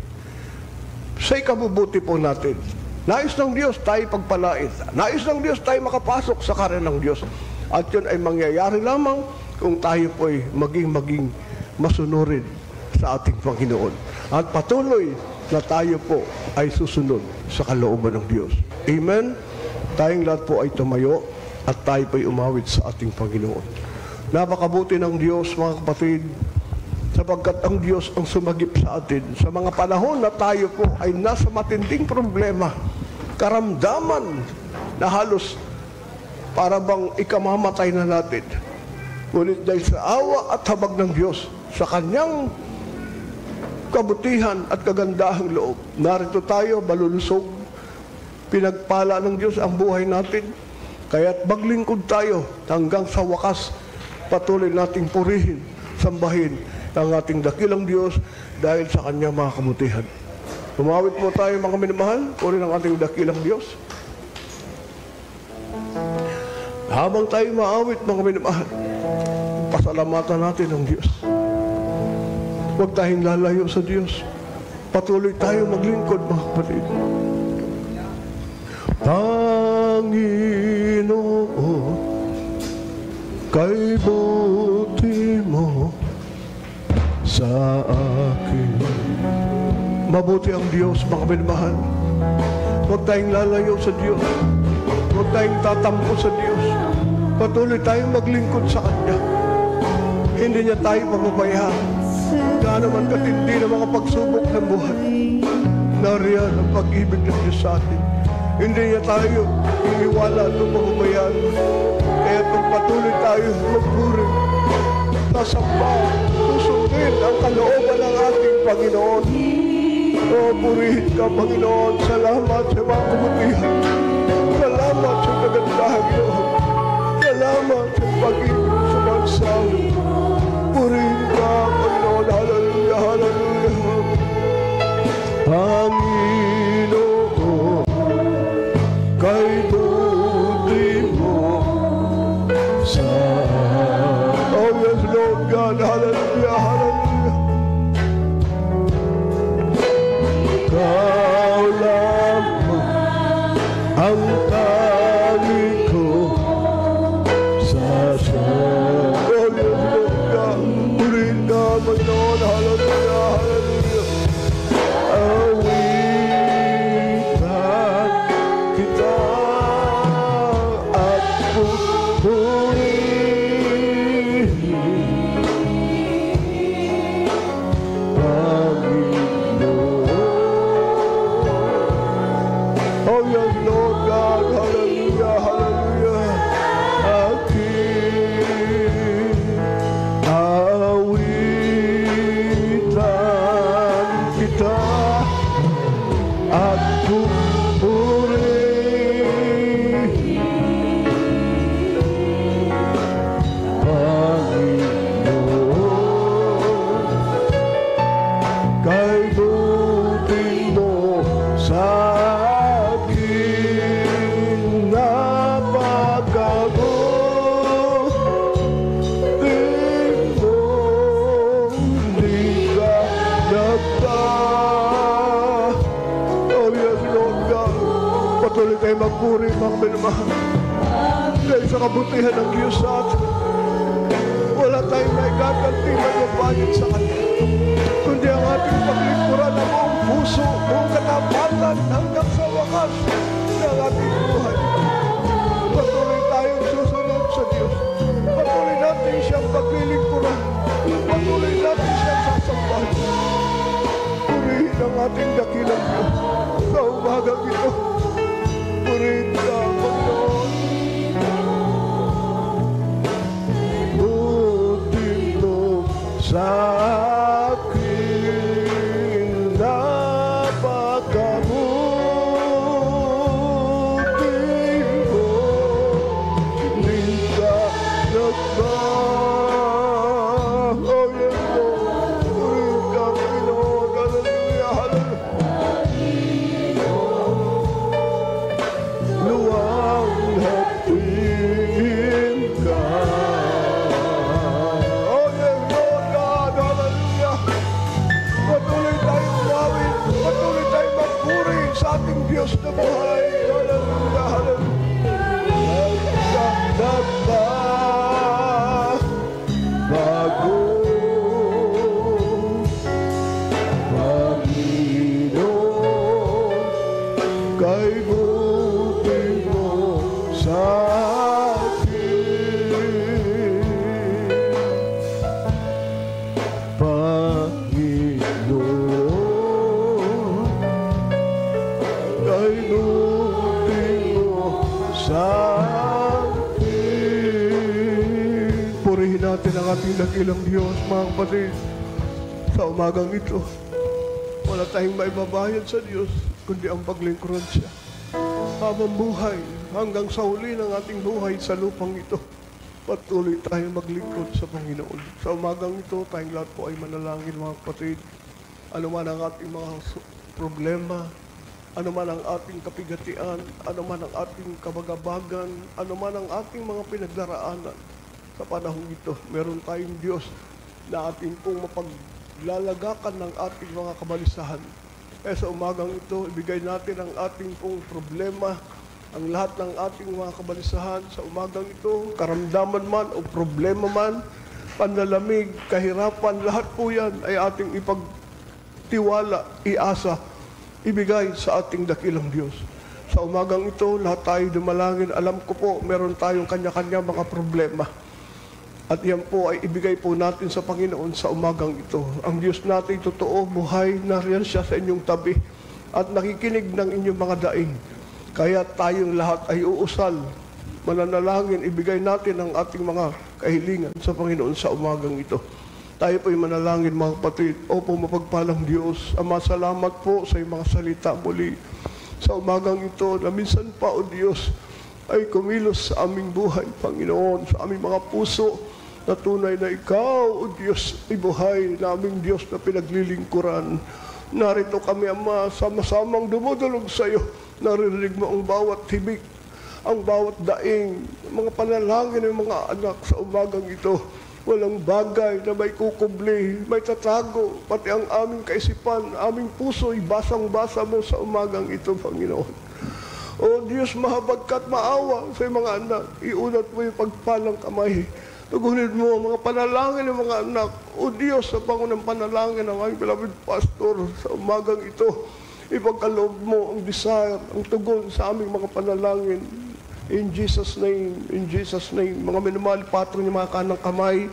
Sa ikabubuti po natin. Nais ng Diyos tayo pagpalait. Nais ng Diyos tayo makapasok sa karan ng Diyos. At yun ay mangyayari lamang kung tayo po ay maging masunurin sa ating Panginoon. At patuloy na tayo po ay susunod sa kalooban ng Diyos. Amen? Tayong lahat po ay tumayo at tayo po ay umawit sa ating Panginoon. Napakabuti ng Diyos, mga kapatid, sapagkat ang Diyos ang sumagip sa atin sa mga panahon na tayo po ay nasa matinding problema, karamdaman na halos para bang ikamamatay na natin. Ngunit dahil sa awa at habag ng Diyos, sa Kanyang kabutihan at kagandahang loob, narito tayo, malulusog, pinagpala ng Diyos ang buhay natin, kaya't maglingkod tayo hanggang sa wakas, patuloy nating purihin, sambahin ang ating dakilang Diyos dahil sa Kanyang mga kabutihan. Tumawid po tayo mga minamahal, puri ng ating dakilang Diyos. Habang tayo maawit mga minamahal, pasalamatan natin ang Diyos. Huwag tayong lalayo sa Diyos. Patuloy tayo maglingkod mga kapatid. Panginoon, kay buti mo sa akin. Mabuti ang Diyos, mga minamahal. Huwag tayong lalayo sa Diyos. Huwag tayong tatampo sa Diyos. Patuloy tayong maglingkod sa Kanya. Hindi niya tayo pababayaan. Gaano man katindi ng mga pagsubok ng buhay, nariyan ang pag-ibig ng Diyos sa atin. Hindi niya tayo iniwala at pababayaan. Kaya kung patuloy tayo magpuri, sasamba, susundin ang kalooban ng ating Panginoon. O, purihin ka, Panginoon. Salamat sa mga kabutihan. Salamat sa kagandahan, Lord. Salamat sa pag-ibig sa bansawi. Purihin ka, Panginoon. Hallelujah, hallelujah. Panginoon, kay buti mo sa... Oh, yes, Lord God. Hallelujah, hallelujah. Ikaw lamang ang tanging ko sa siya. Oh, yes, Lord God. Purihin ka, Panginoon. Hallelujah, hallelujah. Awitan kita at pupurihin, Panginoon. Oh, yes, Lord God. Hallelujah, hallelujah. Aking awitan kita at pupurihin, Panginoon. Kay buti mo sa akin, napakabuti mo, di ka nagpa. Oh, yes, Lord God. Patuloy tayo magpuri, mga minamahal. Dahil sa kabutihan ng Diyos sa atin, wala tayong naigaganti magbabayad sa Kanya, kundi ang ating paglingkuran ng buong puso, buong katapatan hanggang sa wakas ng ating buhay. Patuloy tayong susunod sa Diyos. Patuloy natin siyang paglilingkuran. Patuloy natin siyang sasambahin. Purihin ang ating dakilang Diyos sa umagang ito. Purihin ka, Panginoon. Buti mo sa akin, napakabuti mo, di ka nagba. Oh, yes, Lord. Purihin ka, Panginoon. Hallelujah, hallelujah. Luwang hapin ka. Oh, yes, Lord God. Hallelujah. Patuloy tayong umawit. Patuloy tayong magpuri sa ating Diyos na buhay. Hallelujah, hallelujah. Bago Panginoon, kay buti mo sa akin, Panginoon, kay buti mo sa akin. Purihin natin ang ating dakilang Diyos, mga kapatid. Sa umagang ito, wala tayong maibabayad sa Diyos, kundi ang paglingkuran siya. Habang buhay, hanggang sa huli ng ating buhay sa lupang ito, patuloy tayong maglingkod sa Panginoon. Sa umagang ito, tayong lahat po ay manalangin, mga kapatid. Ano man ang ating mga problema, ano man ang ating kapigatian, ano man ang ating kabagabagan, ano man ang ating mga pinagdaraanan. Sa panahong ito, meron tayong Diyos na ating pong mapaglalagakan ng ating mga kabalisahan. Kaya sa umagang ito, ibigay natin ang ating pong problema, ang lahat ng ating mga kabalisahan sa umagang ito, karamdaman man o problema man, panlalamig, kahirapan, lahat po yan ay ating ipagtiwala, iasa, ibigay sa ating dakilang Diyos. Sa umagang ito, lahat tayo dumalangin. Alam ko po, meron tayong kanya-kanya mga problema. At yan po ay ibigay po natin sa Panginoon sa umagang ito. Ang Diyos natin totoo, buhay, nariyan siya sa inyong tabi at nakikinig ng inyong mga daing. Kaya tayong lahat ay uusal, mananalangin, ibigay natin ang ating mga kahilingan sa Panginoon sa umagang ito. Tayo po ay manalangin mga kapatid. Opo, mapagpalang Diyos, Ama, salamat po sa iyong mga salita muli sa umagang ito na minsan pa, O Diyos, ay kumilos sa aming buhay, Panginoon, sa aming mga puso, na tunay na Ikaw, O Diyos, ay buhay na aming Diyos na pinaglilingkuran. Narito kami, Ama, sama-samang dumudulog sa iyo. Naririnig mo ang bawat hibik, ang bawat daing, mga panalangin ng mga anak sa umagang ito. Walang bagay na may kukubli, may tatago, pati ang aming kaisipan, aming puso ay basang-basa mo sa umagang ito, Panginoon. O Diyos, mahabagkat maawa sa mga anak, iunat mo yung pagpalang kamay. Tugunin mo ang mga panalangin ng mga anak. O Diyos, sa pangunang panalangin ng aming beloved pastor sa umagang ito, ipagkaloob mo ang desire, ang tugon sa aming mga panalangin. In Jesus' name, in Jesus' name. Mga minamahal, patron niyo mga kanang kamay,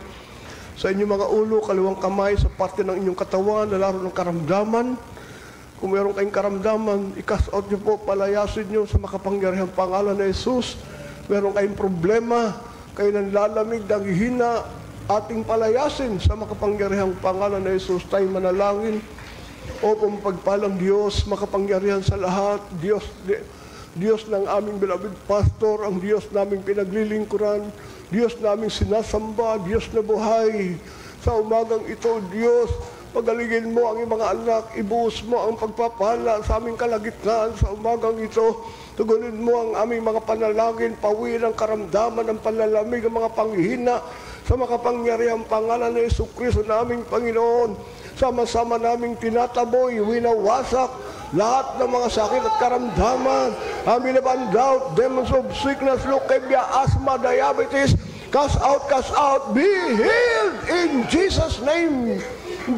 sa inyong mga ulo, kaliwang kamay, sa parte ng inyong katawan, na laro ng karamdaman. Kung meron kayong karamdaman, i-cast out niyo po, palayasin niyo sa makapangyarihang pangalan na Jesus. Meron kayong problema, kayo nang lalamig, nanghihina, ating palayasin sa makapangyarihang pangalan na Jesus. Tayo manalangin. Opo, mapagpalang Diyos, makapangyarihan sa lahat. Diyos ng aming beloved pastor, ang Diyos naming pinaglilingkuran, Diyos naming sinasamba, Diyos na buhay. Sa umagang ito, Diyos, pagalingin mo ang iyong mga anak, ibuhos mo ang pagpapala sa aming kalagitnaan sa umagang ito. Tugunin mo ang aming mga panalangin, pawiin ang karamdaman, ang panlalamig, ang mga panghihina sa makapangyarihang pangalan ni Jesucristo na aming Panginoon. Sama-sama naming tinataboy, winawasak lahat ng mga sakit at karamdaman. Aming doubt, demons of sickness, leukemia, asthma, diabetes, cast out, be healed in Jesus' name.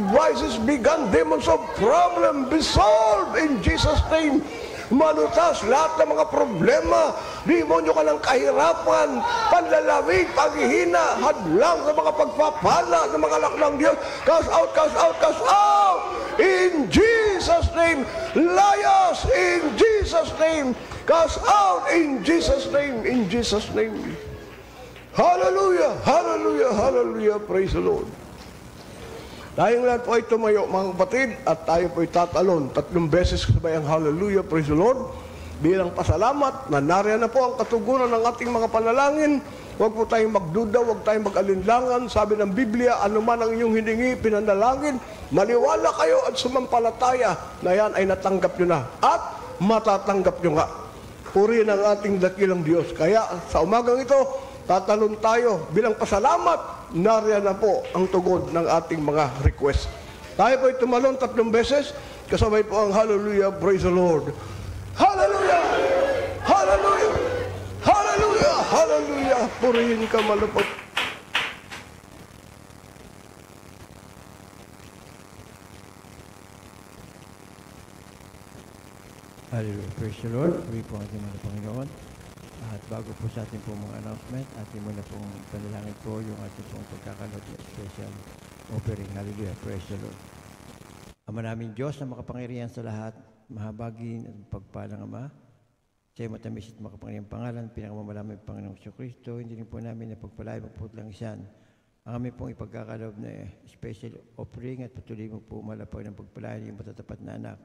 Vices begun, demons of problem, be solved in Jesus' name. Malutas lahat ng mga problema, demonyo ka ng kahirapan, panlalamig, paghihina, hadlang sa mga pagpapala ng mga anak ng Diyos. Cast out, cast out, cast out! In Jesus' name, layas in Jesus' name, cast out in Jesus' name, in Jesus' name. Hallelujah, hallelujah, hallelujah, praise the Lord. Tayong lahat po ay tumayo, mga kapatid, at tayo po ay tatalon 3 beses kasabay ang hallelujah, praise the Lord, bilang pasalamat na nariyan na po ang katugunan ng ating mga panalangin. Huwag po tayong magduda, huwag tayong mag-alinlangan. Sabi ng Biblia, anuman ang inyong hiningi, pinanalangin, maniwala kayo at sumampalataya na yan ay natanggap nyo na at matatanggap nyo nga. Purihin ang ating dakilang Diyos. Kaya sa umagang ito, tatalon tayo bilang pasalamat. Nariyan na po ang tugon ng ating mga request. Tayo po ay tumalon 3 beses, kasabay po ang hallelujah, praise the Lord. Hallelujah! Hallelujah! Hallelujah! Hallelujah! Purihin ka malupot. Hallelujah. Praise the Lord. Puri po ang ating mga Panginoon. At bago po sa ating pong mga announcement, ating muna pong panalangin po yung ating pong pagkakalot na special offering. Hallelujah. Praise the Lord. Ama namin Diyos na makapangyarihan sa lahat, mahabagin at pagpalang Ama, sa iyo matamis at makapangyarihang pangalan, pinakamamalaman ng Panginoong Jesucristo, hindi rin po namin na pagpalay, magputlang isan. Ang aming pong ipagkakalob na special offering at patuloy mo po malapag ng pagpalay ng matatapat na anak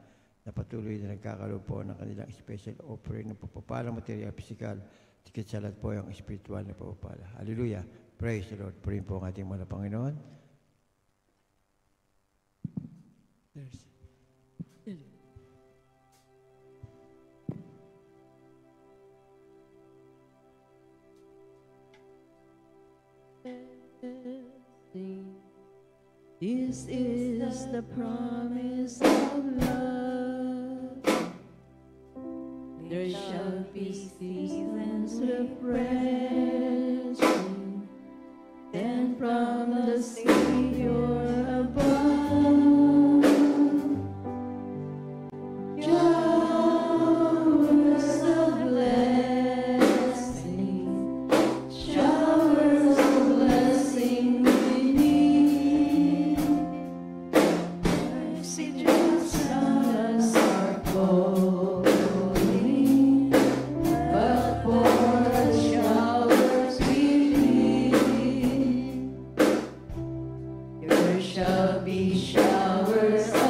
na patuloy na nagkakalob po ng kanilang special offering ng pagpapalang material, physical, tikit sa lahat po yung spiritual na pagpapala. Hallelujah. Praise the Lord. Purihin po ang ating mga Panginoon. This is the promise of love. There shall be seasons refreshing, and from the Savior above, showers of blessing, showers of blessing. be showers